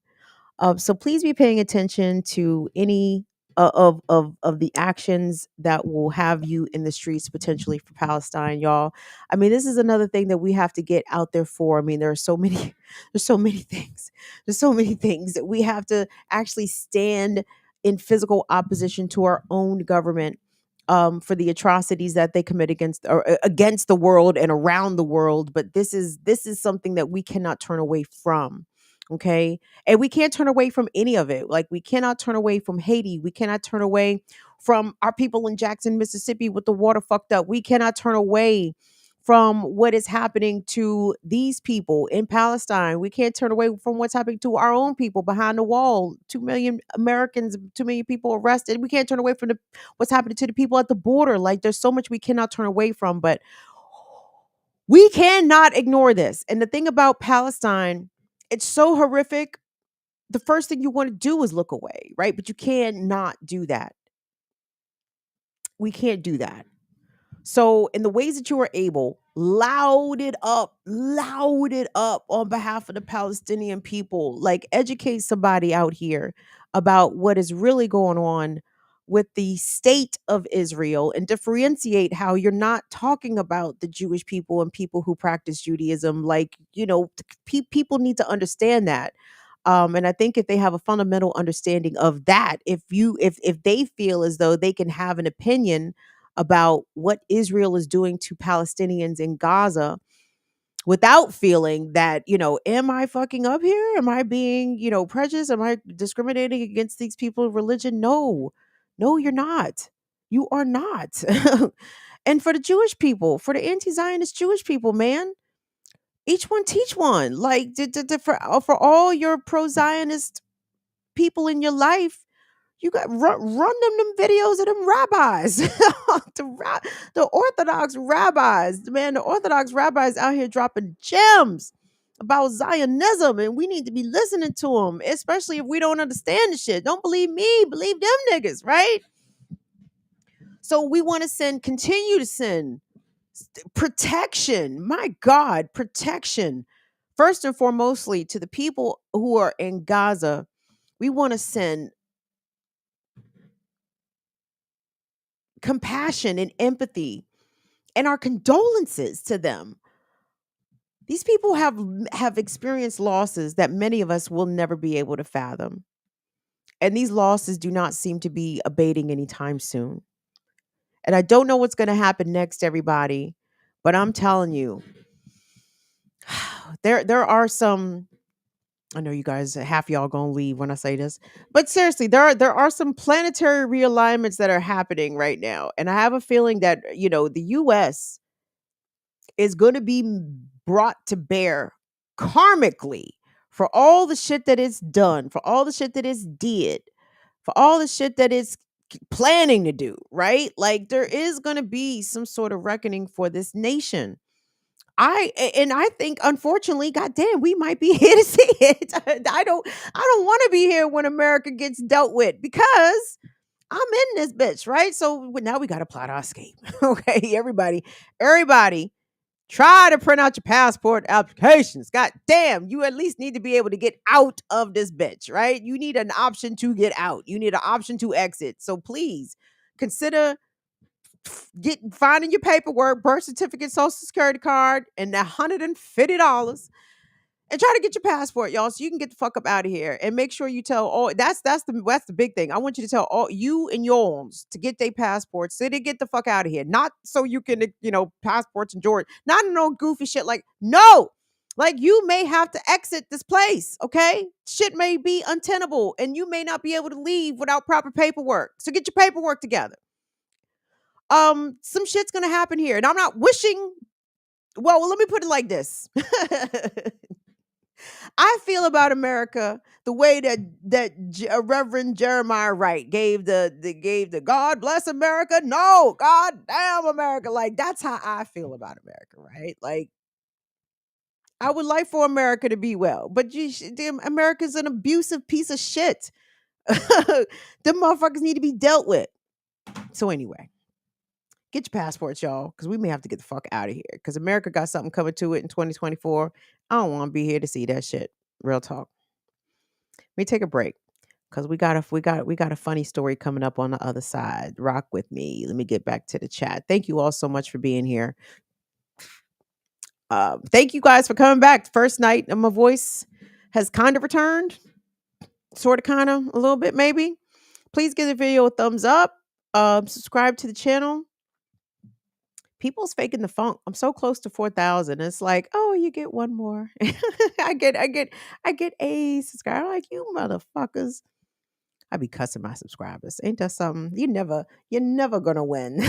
So please be paying attention to any of the actions that will have you in the streets potentially for Palestine, y'all. I mean, this is another thing that we have to get out there for. I mean, there are so many, there's so many things. There's so many things that we have to actually stand in physical opposition to our own government, for the atrocities that they commit against, or against the world and around the world. But this is something that we cannot turn away from. Okay. And we can't turn away from any of it. Like, we cannot turn away from Haiti. We cannot turn away from our people in Jackson, Mississippi with the water fucked up. We cannot turn away from what is happening to these people in Palestine. We can't turn away from what's happening to our own people behind the wall. 2 million Americans, 2 million people arrested. We can't turn away from what's happening to the people at the border. Like, there's so much we cannot turn away from, but we cannot ignore this. And the thing about Palestine, it's so horrific. The first thing you want to do is look away, right? But you cannot do that. We can't do that. So, in the ways that you are able, loud it up on behalf of the Palestinian people. Like, educate somebody out here about what is really going on with the state of Israel, and differentiate how you're not talking about the Jewish people and people who practice Judaism. Like, people need to understand that. And I think if they have a fundamental understanding of that, if they feel as though they can have an opinion about what Israel is doing to Palestinians in Gaza without feeling that, am I fucking up here? Am I being, prejudiced? Am I discriminating against these people of religion? No, you're not. You are not. And for the Jewish people, for the anti-Zionist Jewish people, man, each one teach one. Like, for all your pro-Zionist people in your life, you got run them videos of them rabbis, the Orthodox rabbis, man. The Orthodox rabbis out here dropping gems about Zionism, and we need to be listening to them, especially if we don't understand the shit. Don't believe me, believe them niggas, right? So we want to continue to send protection. My God, protection. First and foremostly to the people who are in Gaza. We want to send compassion and empathy and our condolences to them. These people have experienced losses that many of us will never be able to fathom. And these losses do not seem to be abating anytime soon. And I don't know what's going to happen next, everybody, but I'm telling you, there are some, I know you guys, half y'all gonna leave when I say this, but seriously, there are some planetary realignments that are happening right now. And I have a feeling that, the US is going to be brought to bear karmically for all the shit that it's done, for all the shit that it's did, for all the shit that it's planning to do, right? Like, there is going to be some sort of reckoning for this nation. I think, unfortunately, goddamn, we might be here to see it. I don't want to be here when America gets dealt with, because I'm in this bitch, right? So now we got to plot our escape. Okay, everybody, try to print out your passport applications. God damn, you at least need to be able to get out of this bitch, right? You need an option to get out. You need an option to exit. So please consider finding your paperwork, birth certificate, social security card, and $150, and try to get your passport, y'all, so you can get the fuck up out of here. And make sure you tell all that's the big thing. I want you to tell all you and yours to get their passports so they get the fuck out of here. Not so you can, passports in Georgia. Not no goofy shit like no. Like you may have to exit this place, okay? Shit may be untenable and you may not be able to leave without proper paperwork. So get your paperwork together. Some shit's gonna happen here. And I'm not wishing. Well, let me put it like this. I feel about America the way that Reverend Jeremiah Wright gave the God bless America. No, God damn America. Like that's how I feel about America, right? Like I would like for America to be well, but damn, America's an abusive piece of shit. Them motherfuckers need to be dealt with. So anyway, get your passports, y'all, because we may have to get the fuck out of here. Because America got something coming to it in 2024. I don't want to be here to see that shit. Real talk. Let me take a break because we got a funny story coming up on the other side. Rock with me. Let me get back to the chat. Thank you all so much for being here. Thank you guys for coming back. First night, and my voice has kind of returned, sort of, kind of, a little bit, maybe. Please give the video a thumbs up. Subscribe to the channel. People's faking the funk. I'm so close to 4,000. It's like, oh, you get one more. I get a subscriber. Like you motherfuckers. I be cussing my subscribers. Ain't that something? You're never gonna win.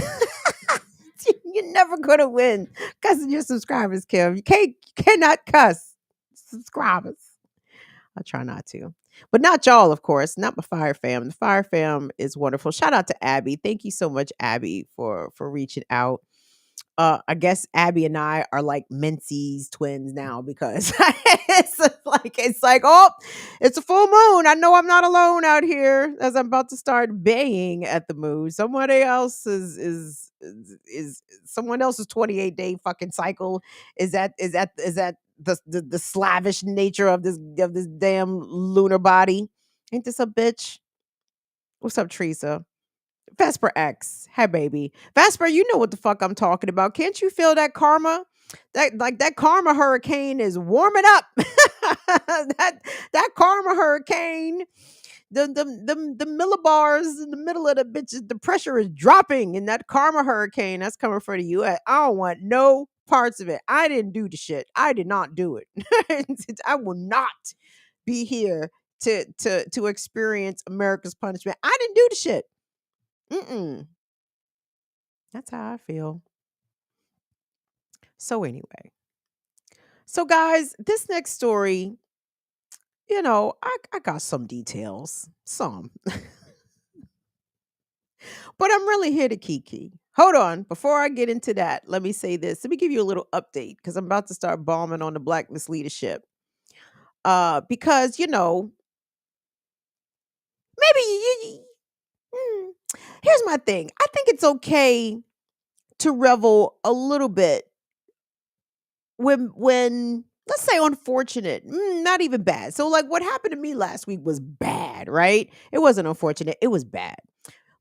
You're never gonna win cussing your subscribers, Kim. You cannot cuss subscribers. I try not to. But not y'all, of course. Not my Fire Fam. The Fire Fam is wonderful. Shout out to Abby. Thank you so much, Abby, for reaching out. I guess Abby and I are like Mincy's twins now because it's like, oh, it's a full moon. I know I'm not alone out here as I'm about to start baying at the moon. Somebody else is someone else's 28-day fucking cycle. Is that the slavish nature of this damn lunar body? Ain't this a bitch? What's up, Teresa? Vesper X. Hey, baby. Vesper, you know what the fuck I'm talking about. Can't you feel that karma? That karma hurricane is warming up. that karma hurricane, the millibars in the middle of the bitches, the pressure is dropping in that karma hurricane that's coming for the US. I don't want no parts of it. I didn't do the shit. I did not do it. I will not be here to experience America's punishment. I didn't do the shit. Mm-mm. That's how I feel. So anyway. So guys, this next story, I got some details. Some. But I'm really here to kiki. Hold on. Before I get into that, let me say this. Let me give you a little update because I'm about to start bombing on the Black misleadership. Because, maybe here's my thing. I think it's okay to revel a little bit when let's say unfortunate, not even bad. So like what happened to me last week was bad, right? It wasn't unfortunate, it was bad.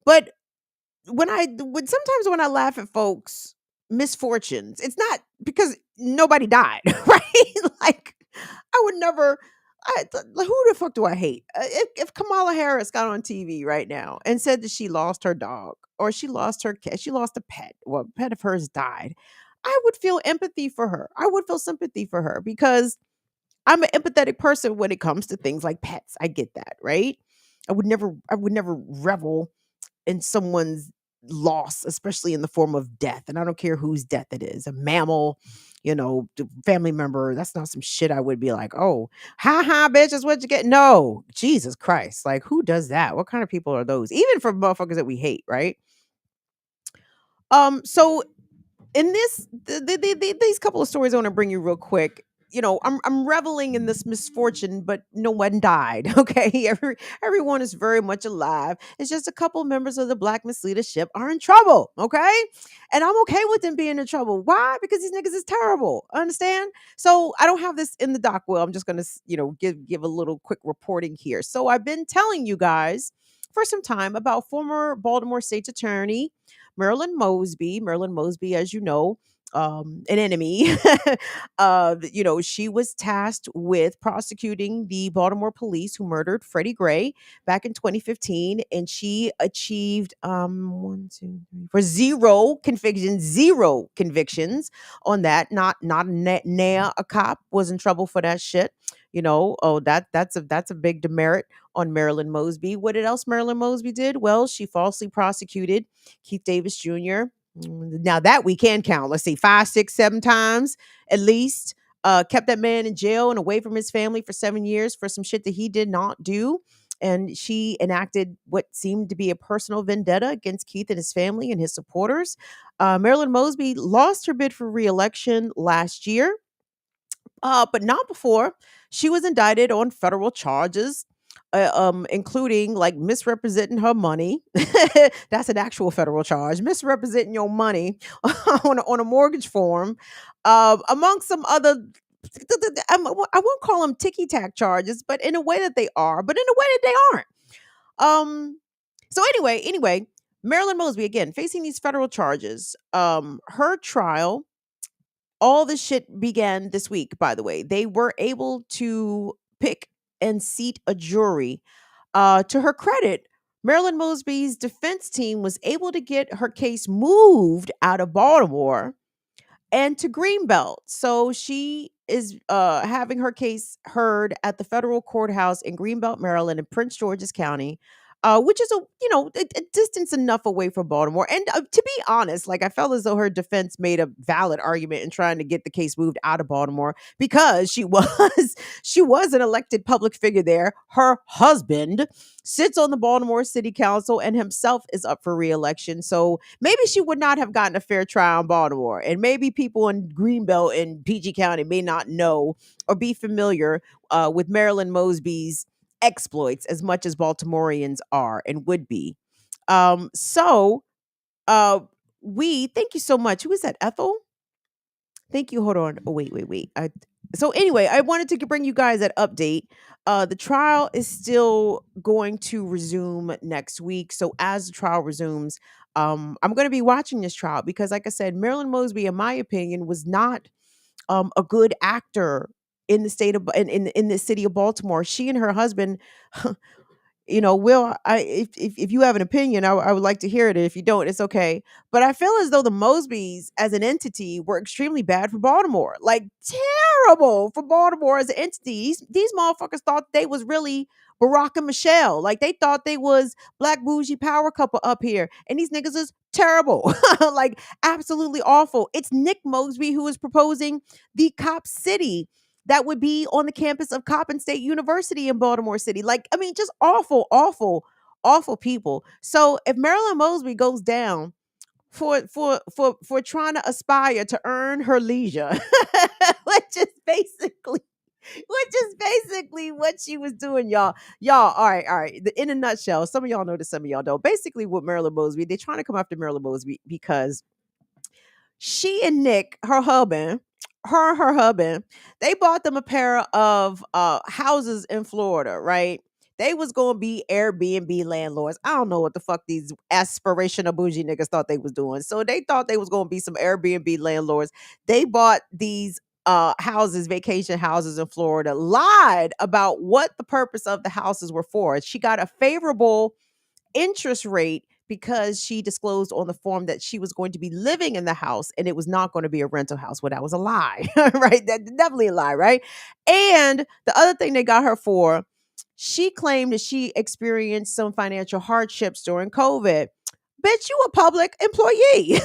But sometimes when I laugh at folks misfortunes, it's not because nobody died, right? Like I would never. Who the fuck do I hate? If Kamala Harris got on TV right now and said that she lost her dog or she lost her cat, she lost a pet, well, a pet of hers died, I would feel empathy for her. I would feel sympathy for her because I'm an empathetic person when it comes to things like pets. I get that, right? I would never revel in someone's loss, especially in the form of death. And I don't care whose death it is, a mammal, the family member. That's not some shit I would be like, oh, ha, bitch, that's what you get. No, Jesus Christ. Like, who does that? What kind of people are those? Even for motherfuckers that we hate, right? So in these couple of stories I want to bring you real quick. I'm reveling in this misfortune, but no one died. Okay, everyone is very much alive. It's just a couple members of the Black misleadership are in trouble. Okay, and I'm okay with them being in trouble. Why? Because these niggas is terrible. Understand? So I don't have this in the doc. Well, I'm just gonna give a little quick reporting here. So I've been telling you guys for some time about former Baltimore State's Attorney Marilyn Mosby. Marilyn Mosby, as you know, an enemy. She was tasked with prosecuting the Baltimore police who murdered Freddie Gray back in 2015, and she achieved one, two, three, for zero convictions on that. Not a cop was in trouble for that shit. Oh, that's a big demerit on Marilyn Mosby. What did else Marilyn Mosby did? Well, she falsely prosecuted Keith Davis Jr. Now that we can count. Let's see, 5, 6, 7 times at least. Kept that man in jail and away from his family for 7 years for some shit that he did not do. And she enacted what seemed to be a personal vendetta against Keith and his family and his supporters. Marilyn Mosby lost her bid for reelection last year, but not before. She was indicted on federal charges, including like misrepresenting her money. That's an actual federal charge. Misrepresenting your money on a mortgage form, among some other. I won't call them ticky tack charges, but in a way that they are, but in a way that they aren't. So anyway, Marilyn Mosby again facing these federal charges. Her trial, all this shit began this week, by the way. They were able to pick and seat a jury. To her credit, Marilyn Mosby's defense team was able to get her case moved out of Baltimore and to Greenbelt. So she is having her case heard at the federal courthouse in Greenbelt, Maryland, in Prince George's County, which is a distance enough away from Baltimore. And to be honest, like I felt as though her defense made a valid argument in trying to get the case moved out of Baltimore because she was an elected public figure there. Her husband sits on the Baltimore City Council and himself is up for reelection. So maybe she would not have gotten a fair trial in Baltimore. And maybe people in Greenbelt and PG County may not know or be familiar with Marilyn Mosby's exploits as much as Baltimoreans are and would be. So uh, we thank you so much. Who is that? Ethel? Thank you. Hold on. Oh, wait. So anyway, I wanted to bring you guys that update. The trial is still going to resume next week. So as the trial resumes, I'm going to be watching this trial because, like I said, Marilyn Mosby, in my opinion, was not a good actor in the state of in the city of Baltimore. She and her husband, Will, if you have an opinion, I would like to hear it. If you don't, it's okay. But I feel as though the Mosbys as an entity were extremely bad for Baltimore, like terrible for Baltimore as an entity. These motherfuckers thought they was really Barack and Michelle, like they thought they was black bougie power couple up here, and these niggas is terrible, like absolutely awful. It's Nick Mosby who is proposing the Cop City that would be on the campus of Coppin State University in Baltimore City. Like, I mean, just awful, awful, awful people. So if Marilyn Mosby goes down for trying to aspire to earn her leisure, which is basically what she was doing, y'all. Y'all, all right. In a nutshell, some of y'all know this, some of y'all don't. Basically, with Marilyn Mosby, they're trying to come after Marilyn Mosby because she and Nick, her husband, they bought them a pair of houses in Florida, right? They was gonna be Airbnb landlords. I don't know what the fuck these aspirational bougie niggas thought they was doing. So they thought they was gonna be some Airbnb landlords. They bought these houses, vacation houses in Florida, lied about what the purpose of the houses were for. She got a favorable interest rate because she disclosed on the form that she was going to be living in the house and it was not going to be a rental house. Well, that was a lie, right? That's definitely a lie, right? And the other thing they got her for, she claimed that she experienced some financial hardships during COVID. Bitch, you a public employee.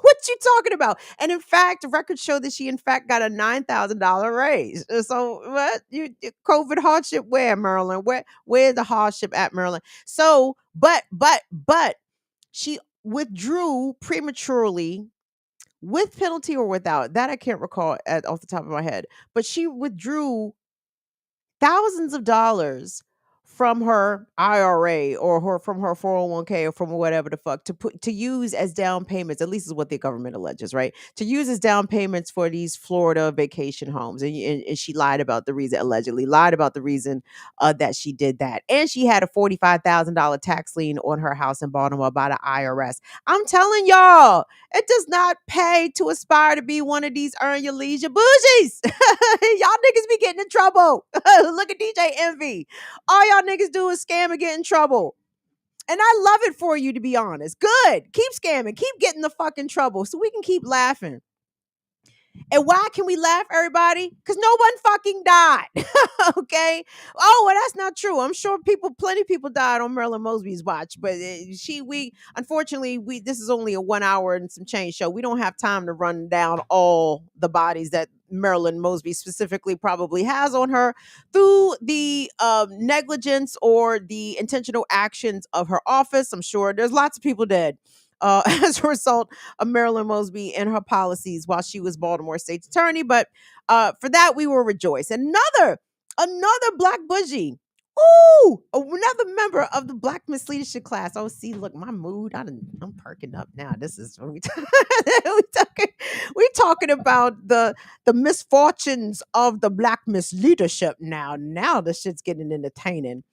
What you talking about? And in fact, records show that she in fact got a $9,000 raise. So what? COVID hardship where, Maryland? Where's the hardship at, Maryland? So, but she withdrew prematurely with penalty or without. That I can't recall off the top of my head. But she withdrew thousands of dollars from her IRA or from her 401k or from whatever the fuck to use as down payments. At least is what the government alleges, right? To use as down payments for these Florida vacation homes, and she lied about the reason. Allegedly lied about the reason that she did that, and she had a $45,000 tax lien on her house in Baltimore by the IRS. I'm telling y'all, it does not pay to aspire to be one of these earn your leisure bougies. Y'all niggas be getting in trouble. Look at DJ Envy. All y'all niggas do is scam and get in trouble. And I love it for you, to be honest. Good. Keep scamming. Keep getting the fucking trouble so we can keep laughing. And why can we laugh, everybody? Because no one fucking died. Okay. Oh, well, that's not true. I'm sure plenty of people died on Marilyn Mosby's watch, but unfortunately, this is only a 1 hour and some change show. We don't have time to run down all the bodies that Marilyn Mosby specifically probably has on her through the negligence or the intentional actions of her office. I'm sure there's lots of people dead. As a result of Marilyn Mosby and her policies while she was Baltimore State's attorney. But for that, we will rejoice. Another Black bougie. Ooh, another member of the Black misleadership class. Oh, see, look, my mood. I'm perking up now. This is what we talking about the misfortunes of the Black misleadership now. Now the shit's getting entertaining.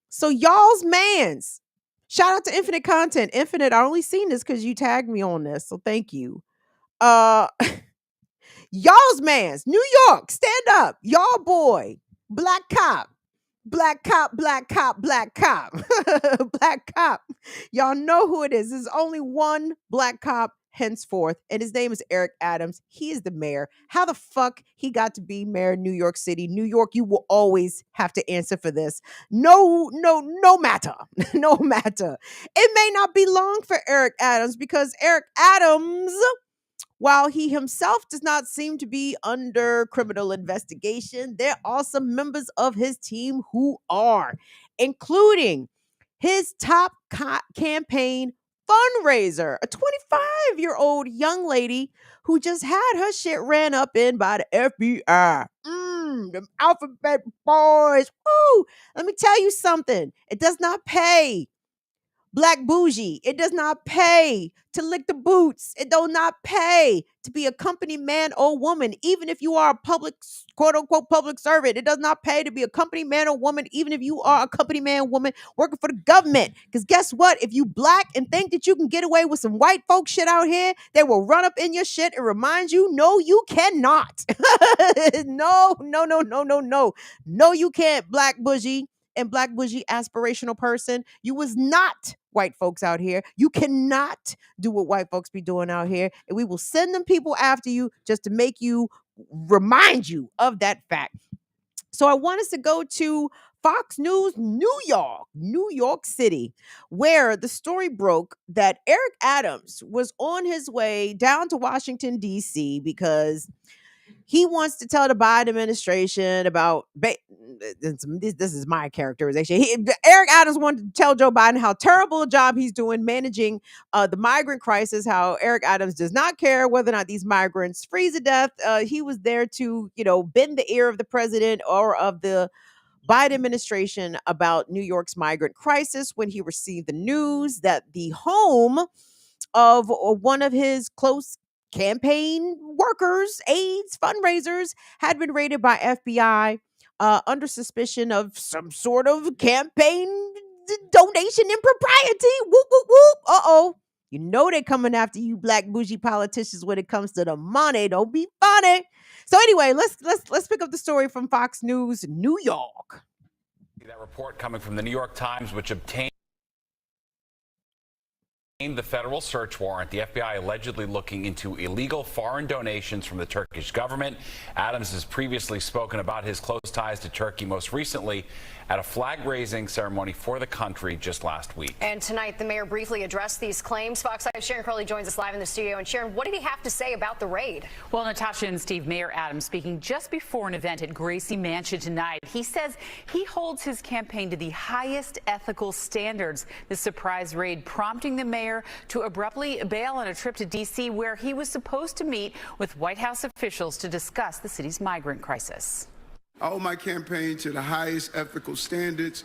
So y'all's mans. Shout out to Infinite Content. Infinite, I only seen this because you tagged me on this, so thank you. Y'all's mans, New York, stand up. Y'all boy, black cop, black cop, black cop, black cop, black cop. Y'all know who it is. There's only one black cop henceforth, and his name is Eric Adams. He is the mayor. How the fuck he got to be mayor of New York City? New York, you will always have to answer for this. No matter. No matter. It may not be long for Eric Adams because Eric Adams, while he himself does not seem to be under criminal investigation, there are some members of his team who are, including his top campaign fundraiser, a 25-year-old young lady who just had her shit ran up in by the FBI. Them alphabet boys. Woo! Let me tell you something. It does not pay. Black bougie. It does not pay to lick the boots. It does not pay to be a company man or woman, even if you are a public, quote unquote, public servant. It does not pay to be a company man or woman, even if you are a company man, woman working for the government. Because guess what? If you black and think that you can get away with some white folk shit out here, they will run up in your shit and remind you, no, you cannot. No. No, you can't, black bougie. And black bougie aspirational person, you was not white folks out here. You cannot do what white folks be doing out here. And we will send them people after you just to make you, remind you of that fact. So I want us to go to Fox News, New York City, where the story broke that Eric Adams was on his way down to Washington, D.C. because he wants to tell the Biden administration about, this is my characterization. Eric Adams wanted to tell Joe Biden how terrible a job he's doing managing the migrant crisis, how Eric Adams does not care whether or not these migrants freeze to death. He was there to, bend the ear of the president or of the Biden administration about New York's migrant crisis when he received the news that the home of one of his close campaign workers, aides, fundraisers had been raided by FBI under suspicion of some sort of campaign donation impropriety. Whoop, whoop, whoop. Uh-oh. You know they're coming after you black bougie politicians when it comes to the money. Don't be funny. So anyway, let's pick up the story from Fox News, New York. That report coming from the New York Times, which obtained the federal search warrant, the FBI allegedly looking into illegal foreign donations from the Turkish government. Adams has previously spoken about his close ties to Turkey, most recently at a flag-raising ceremony for the country just last week. And tonight, the mayor briefly addressed these claims. Fox 5's Sharon Crowley joins us live in the studio. And Sharon, what did he have to say about the raid? Well, Natasha and Steve, Mayor Adams speaking just before an event at Gracie Mansion tonight. He says he holds his campaign to the highest ethical standards. The surprise raid prompting the mayor to abruptly bail on a trip to D.C., where he was supposed to meet with White House officials to discuss the city's migrant crisis. I owe my campaign to the highest ethical standards.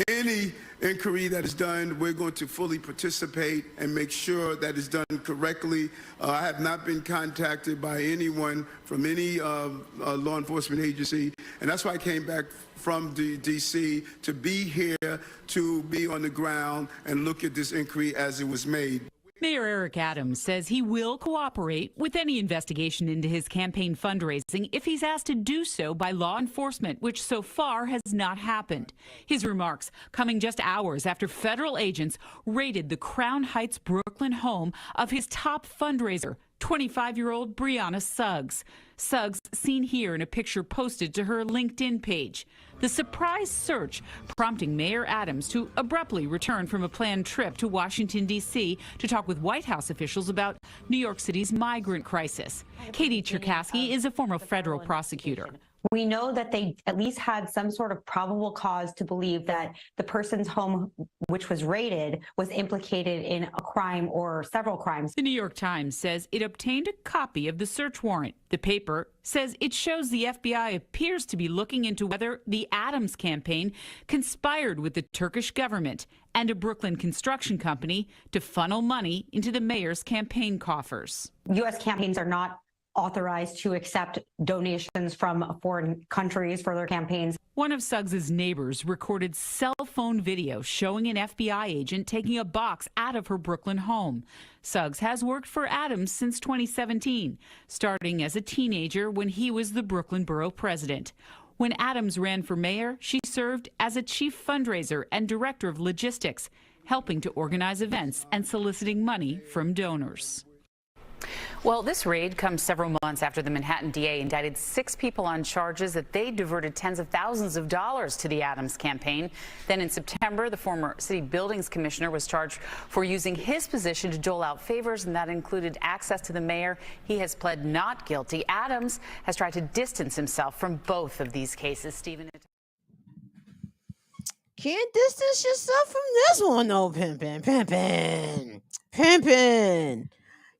Any inquiry that is done, we're going to fully participate and make sure that it's done correctly. I have not been contacted by anyone from any law enforcement agency, and that's why I came back from D.C. to be here, to be on the ground and look at this inquiry as it was made. Mayor Eric Adams says he will cooperate with any investigation into his campaign fundraising if he's asked to do so by law enforcement, which so far has not happened. His remarks coming just hours after federal agents raided the Crown Heights, Brooklyn home of his top fundraiser, 25-year-old Brianna Suggs. Suggs seen here in a picture posted to her LinkedIn page. The surprise search prompting Mayor Adams to abruptly return from a planned trip to Washington, D.C. to talk with White House officials about New York City's migrant crisis. Katie Cherkasky is a former federal prosecutor. We know that they at least had some sort of probable cause to believe that the person's home, which was raided, was implicated in a crime or several crimes. The New York Times says it obtained a copy of the search warrant. The paper says it shows the FBI appears to be looking into whether the Adams campaign conspired with the Turkish government and a Brooklyn construction company to funnel money into the mayor's campaign coffers. U.S. campaigns are not authorized to accept donations from foreign countries for their campaigns. One of Suggs's neighbors recorded cell phone video showing an FBI agent taking a box out of her Brooklyn home. Suggs has worked for Adams since 2017, starting as a teenager when he was the Brooklyn borough president. When Adams ran for mayor, she served as a chief fundraiser and director of logistics, helping to organize events and soliciting money from donors. Well, this raid comes several months after the Manhattan DA indicted 6 people on charges that they diverted tens of thousands of dollars to the Adams campaign. Then in September, the former city buildings commissioner was charged for using his position to dole out favors, and that included access to the mayor. He has pled not guilty. Adams has tried to distance himself from both of these cases. Stephen. Can't distance yourself from this one, though, pimpin'.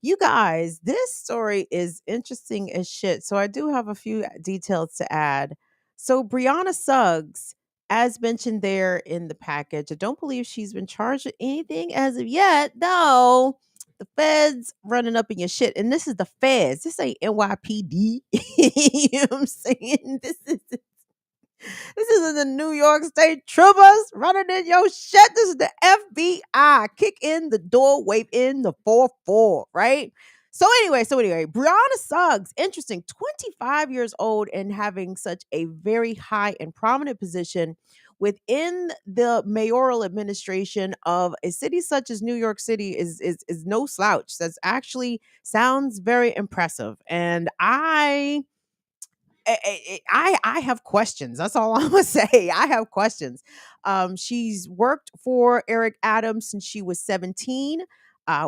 You guys, this story is interesting as shit. So I do have a few details to add. So Brianna Suggs, as mentioned there in the package, I don't believe she's been charged with anything as of yet. No, the feds running up in your shit. And this is the feds. This ain't NYPD. You know what I'm saying? This isn't the New York State Troopers running in your shit. This is the FBI. Kick in the door, wave in the 4-4, right? So anyway, Brianna Suggs, interesting, 25 years old and having such a very high and prominent position within the mayoral administration of a city such as New York City is no slouch. That's actually sounds very impressive. And I have questions. That's all I'm gonna say. I have questions. She's worked for Eric Adams since she was 17,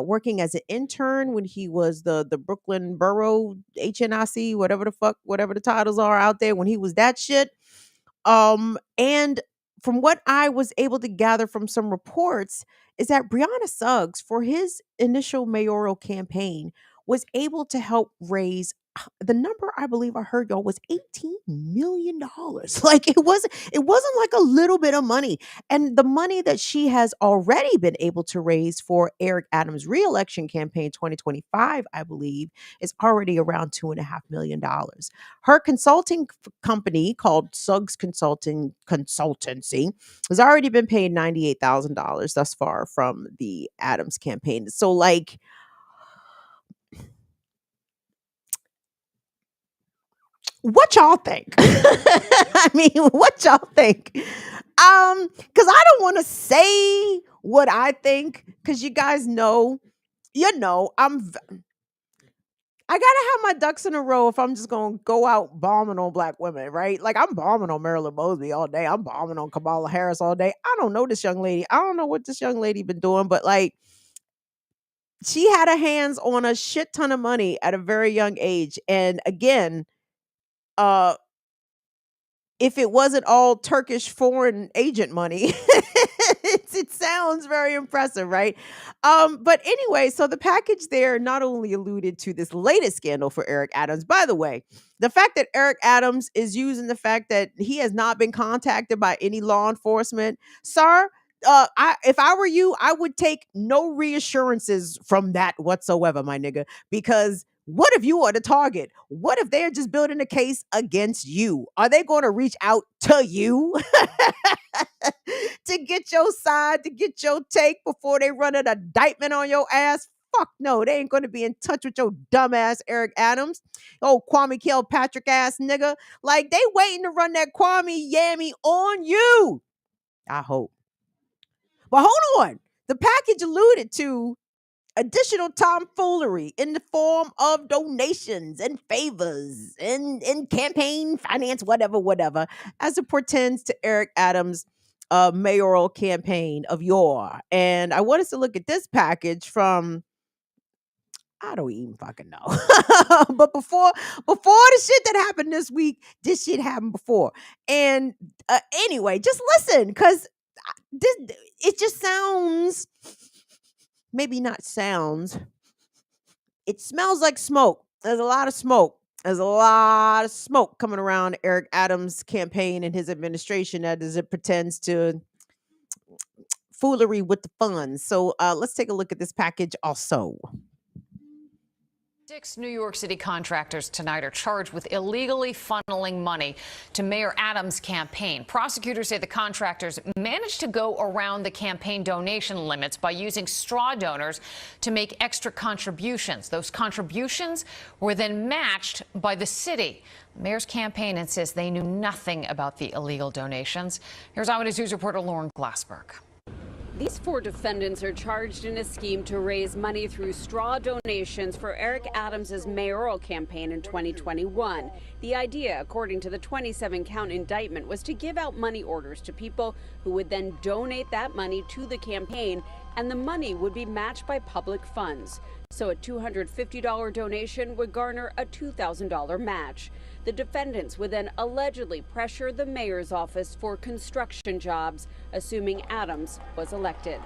working as an intern when he was the Brooklyn Borough HNIC, whatever the titles are out there when he was that shit. And from what I was able to gather from some reports is that Brianna Suggs, for his initial mayoral campaign, was able to help raise the number I believe I heard y'all was $18 million. Like it wasn't like a little bit of money. And the money that she has already been able to raise for Eric Adams' reelection campaign 2025, I believe, is already around $2.5 million. Her consulting company called Suggs Consultancy has already been paid $98,000 thus far from the Adams campaign. So like, what y'all think? I mean, what y'all think? Because I don't want to say what I think, because you guys know, I gotta have my ducks in a row if I'm just gonna go out bombing on black women, right? Like I'm bombing on Marilyn Mosby all day. I'm bombing on Kamala Harris all day. I don't know this young lady. I don't know what this young lady been doing, but like she had her hands on a shit ton of money at a very young age. And again, if it wasn't all Turkish foreign agent money, it's It sounds very impressive, right? But anyway, so the package there not only alluded to this latest scandal for Eric Adams. By the way, the fact that Eric Adams is using the fact that he has not been contacted by any law enforcement, sir. If I were you, I would take no reassurances from that whatsoever, my nigga. Because what if you are the target? What if they're just building a case against you? Are they going to reach out to you to get your side, to get your take before they run an indictment on your ass? Fuck no, they ain't going to be in touch with your dumbass Eric Adams. Oh, Kwame Kilpatrick ass nigga. Like, they waiting to run that Kwame Yammy on you. I hope. But hold on. The package alluded to additional tomfoolery in the form of donations and favors and campaign finance, whatever, as it pertains to Eric Adams' mayoral campaign of yore. And I want us to look at this package from, I don't even fucking know. But before the shit that happened this week, this shit happened before. And anyway, just listen, because it just sounds, maybe not sounds, it smells like smoke. There's a lot of smoke. There's a lot of smoke coming around Eric Adams' campaign and his administration as it pertains to foolery with the funds. So let's take a look at this package also. 6 New York City contractors tonight are charged with illegally funneling money to Mayor Adams' campaign. Prosecutors say the contractors managed to go around the campaign donation limits by using straw donors to make extra contributions. Those contributions were then matched by the city. The mayor's campaign insists they knew nothing about the illegal donations. Here's Eyewitness News reporter Lauren Glassberg. These 4 defendants are charged in a scheme to raise money through straw donations for Eric Adams' mayoral campaign in 2021. The idea, according to the 27-count indictment, was to give out money orders to people who would then donate that money to the campaign, and the money would be matched by public funds. So a $250 donation would garner a $2,000 match. The defendants would then allegedly pressure the mayor's office for construction jobs, assuming Adams was elected.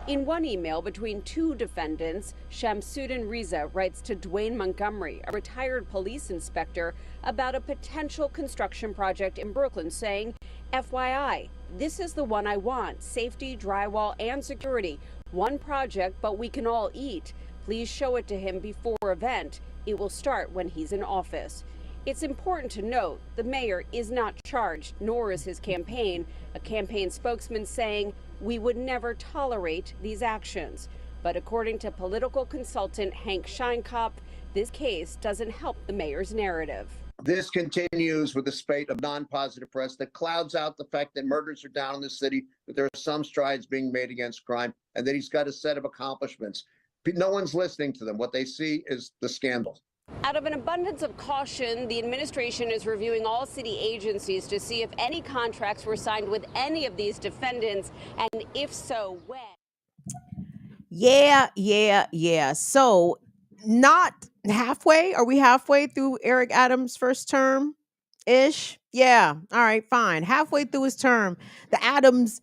In one email between 2 defendants, Shamsuddin Riza writes to Dwayne Montgomery, a retired police inspector, about a potential construction project in Brooklyn, saying, FYI, this is the one I want, safety, drywall, and security. One project, but we can all eat. Please show it to him before event. It will start when he's in office. It's important to note the mayor is not charged, nor is his campaign. A campaign spokesman saying, we would never tolerate these actions. But according to political consultant Hank Scheinkopf, this case doesn't help the mayor's narrative. This continues with a spate of non-positive press that clouds out the fact that murders are down in the city, that there are some strides being made against crime, and that he's got a set of accomplishments. No one's listening to them. What they see is the scandal. Out of an abundance of caution, the administration is reviewing all city agencies to see if any contracts were signed with any of these defendants, and if so, when. Yeah. So not halfway. Are we halfway through Eric Adams' first term ish? Yeah. All right, fine. Halfway through his term, the Adams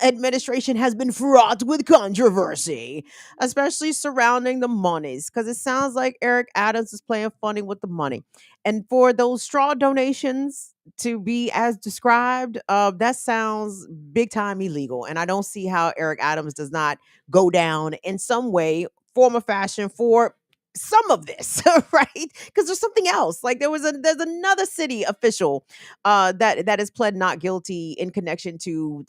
administration has been fraught with controversy, especially surrounding the monies, because it sounds like Eric Adams is playing funny with the money. And for those straw donations to be as described, that sounds big time illegal. And I don't see how Eric Adams does not go down in some way, form, or fashion for some of this, right? Because there's something else. Like there's another city official that has pled not guilty in connection to,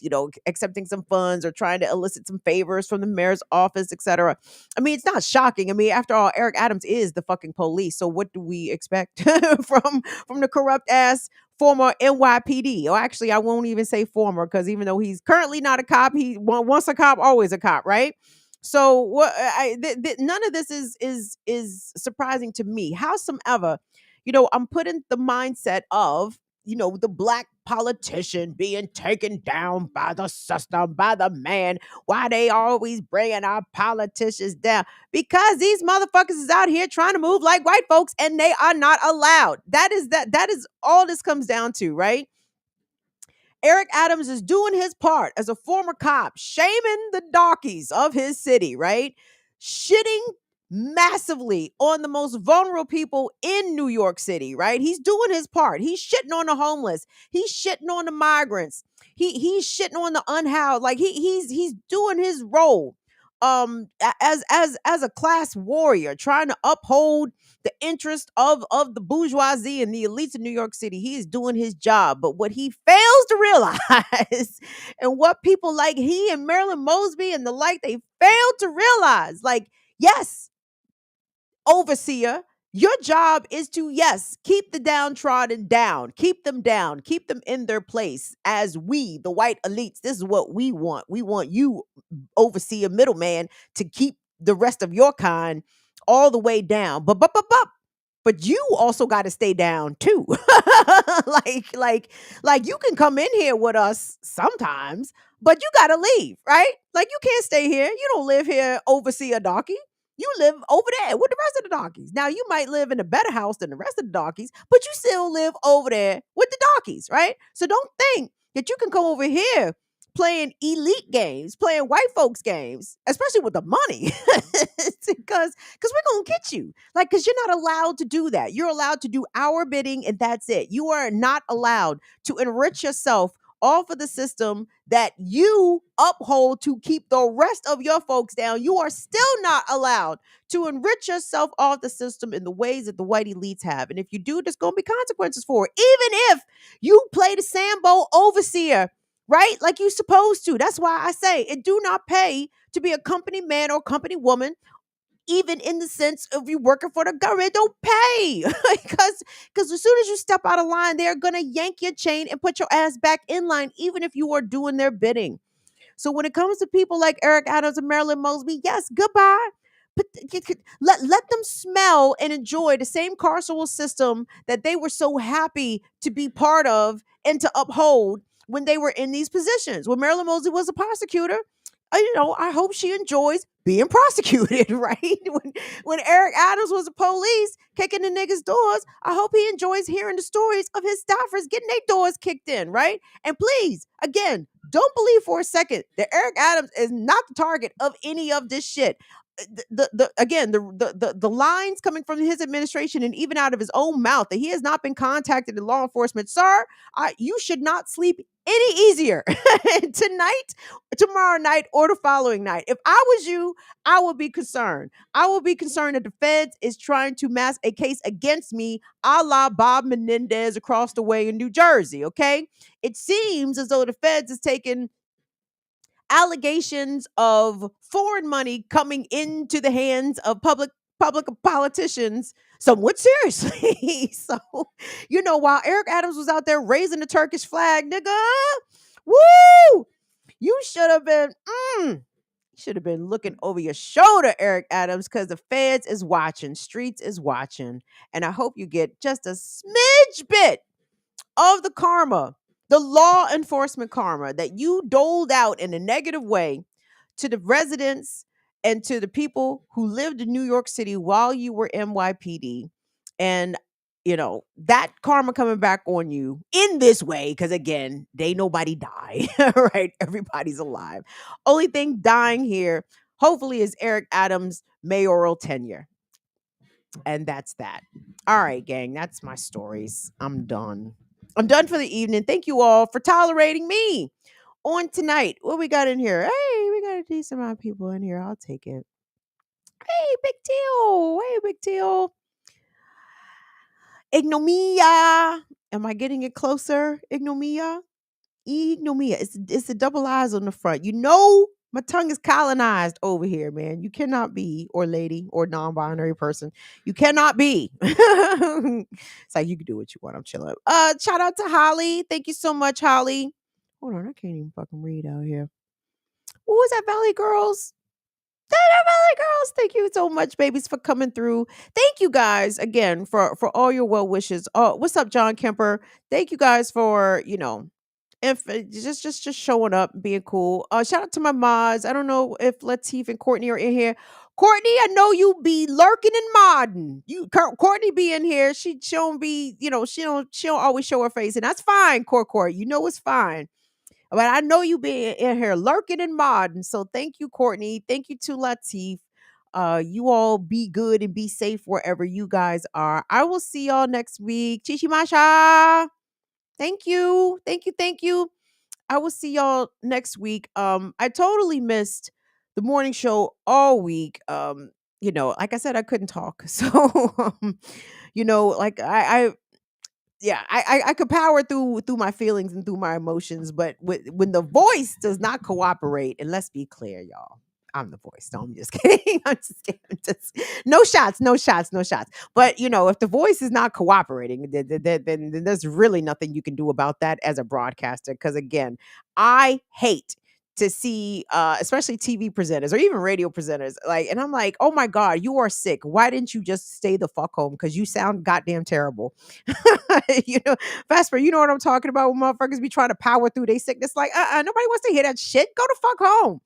accepting some funds or trying to elicit some favors from the mayor's office, etc. I mean, it's not shocking. I mean, after all, Eric Adams is the fucking police. So what do we expect from the corrupt ass former NYPD? Or actually, I won't even say former, because even though he's currently not a cop, he once a cop, always a cop, right? So what? None of this is surprising to me. Howsoever, I'm put in the mindset of the black politician being taken down by the system, by the man. Why they always bringing our politicians down? Because these motherfuckers is out here trying to move like white folks, and they are not allowed. That is all this comes down to, right? Eric Adams is doing his part as a former cop, shaming the darkies of his city, right? Shitting massively on the most vulnerable people in New York City, right? He's doing his part. He's shitting on the homeless. He's shitting on the migrants. He's shitting on the unhoused. Like he's doing his role as a class warrior, trying to uphold the interest of the bourgeoisie and the elites of New York City. He is doing his job. But what he fails to realize and what people like he and Marilyn Mosby and the like, they failed to realize, like, yes, overseer, your job is to, yes, keep the downtrodden down, keep them in their place. As we, the white elites, this is what we want. We want you, overseer, middleman, to keep the rest of your kind all the way down. But you also got to stay down too. like you can come in here with us sometimes, but you got to leave, right? Like you can't stay here. You don't live here, overseer donkey. You live over there with the rest of the donkeys. Now, you might live in a better house than the rest of the donkeys, but you still live over there with the donkeys, right? So don't think that you can come over here playing elite games, playing white folks games, especially with the money, because we're going to get you. Like, because you're not allowed to do that. You're allowed to do our bidding, and that's it. You are not allowed to enrich yourself off of the system that you uphold to keep the rest of your folks down. You are still not allowed to enrich yourself off the system in the ways that the white elites have. And if you do, there's going to be consequences for it. Even if you play the Sambo overseer, right? Like you're supposed to. That's why I say it do not pay to be a company man or company woman, even in the sense of you working for the government. Don't pay. because as soon as you step out of line, they're going to yank your chain and put your ass back in line, even if you are doing their bidding. So when it comes to people like Eric Adams and Marilyn Mosby, yes, goodbye. But let them smell and enjoy the same carceral system that they were so happy to be part of and to uphold when they were in these positions. When Marilyn Mosby was a prosecutor, I hope she enjoys being prosecuted, right? When Eric Adams was a police kicking the niggas' doors, I hope he enjoys hearing the stories of his staffers getting their doors kicked in, right? And please, again, don't believe for a second that Eric Adams is not the target of any of this shit. The lines coming from his administration and even out of his own mouth that he has not been contacted in law enforcement, sir, you should not sleep any easier tonight, tomorrow night, or the following night. If I was you, I would be concerned. I would be concerned that the feds is trying to mask a case against me, a la Bob Menendez across the way in New Jersey. Okay, it seems as though the feds is taking allegations of foreign money coming into the hands of public politicians somewhat seriously. So, while Eric Adams was out there raising the Turkish flag, nigga, woo, you should have been looking over your shoulder, Eric Adams, because the feds is watching, streets is watching, and I hope you get just a smidge bit of the karma, the law enforcement karma that you doled out in a negative way to the residents and to the people who lived in New York City while you were NYPD. And, that karma coming back on you in this way, because again, they nobody die, right? Everybody's alive. Only thing dying here, hopefully, is Eric Adams' mayoral tenure. And that's that. All right, gang, that's my stories. I'm done for the evening. Thank you all for tolerating me on tonight. What we got in here? Hey, we got a decent amount of people in here. I'll take it. Hey, Big Teal. Hey, Big Teal. Ignomia. Am I getting it closer? Ignomia. It's the double eyes on the front. My tongue is colonized over here, man. You cannot be, or lady, or non-binary person. You cannot be. It's like you can do what you want. I'm chilling. Shout out to Holly. Thank you so much, Holly. Hold on, I can't even fucking read out here. What was that, Valley Girls? Valley Girls, thank you so much, babies, for coming through. Thank you guys again for all your well wishes. Oh, what's up, John Kemper? Thank you guys for if just showing up and being cool. Shout out to my mods. I don't know if Latif and Courtney are in here. Courtney, I know you be lurking and modding. Courtney be in here. She don't be, she don't always show her face, and that's fine, Court. You know it's fine. But I know you be in here lurking and modding. So thank you, Courtney. Thank you to Latif. You all be good and be safe wherever you guys are. I will see y'all next week. Chichi Masha. Thank you. Thank you. I will see y'all next week. I totally missed the morning show all week. Like I said, I couldn't talk. So like I could power through my feelings and through my emotions, but when the voice does not cooperate, and let's be clear, y'all, I'm the voice. No, I'm just kidding. I'm just kidding. No shots. But if the voice is not cooperating, then there's really nothing you can do about that as a broadcaster. Because again, I hate to see especially TV presenters or even radio presenters and I'm like, oh my God, you are sick. Why didn't you just stay the fuck home? Because you sound goddamn terrible. Vesper, you know what I'm talking about when motherfuckers be trying to power through their sickness. Like, nobody wants to hear that shit. Go the fuck home.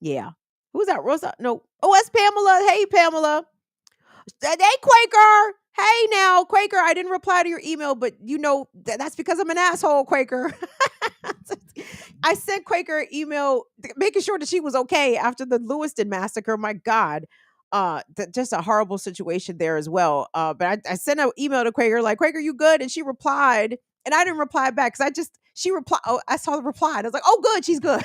Yeah. Who's that? Rosa? No. Oh, that's Pamela. Hey, Pamela. Hey, Quaker. Hey, now, Quaker. I didn't reply to your email, but that's because I'm an asshole, Quaker. I sent Quaker an email making sure that she was okay after the Lewiston massacre. My God. Just a horrible situation there as well. But I sent an email to Quaker, like, Quaker, you good? And she replied, and I didn't reply back because she replied. Oh, I saw the reply. And I was like, oh, good, she's good.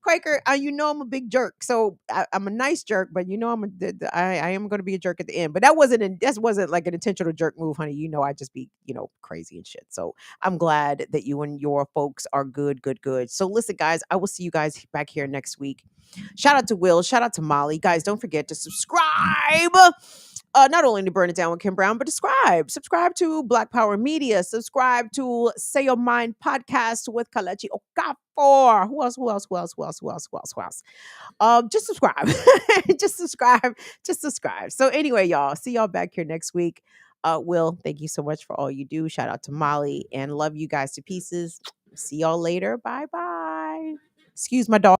Quaker, I'm a big jerk, so I'm a nice jerk, but I am going to be a jerk at the end. But that wasn't like an intentional jerk move, honey. I just be crazy and shit. So I'm glad that you and your folks are good. So listen, guys, I will see you guys back here next week. Shout out to Will. Shout out to Molly. Guys, don't forget to subscribe. Not only to Burn It Down with Kim Brown, but subscribe to Black Power Media. Subscribe to Say Your Mind podcast with Kalechi Okafor. Who else? Just subscribe. Just subscribe. So anyway, y'all, see y'all back here next week. Will, thank you so much for all you do. Shout out to Molly and love you guys to pieces. See y'all later. Bye. Excuse my dog.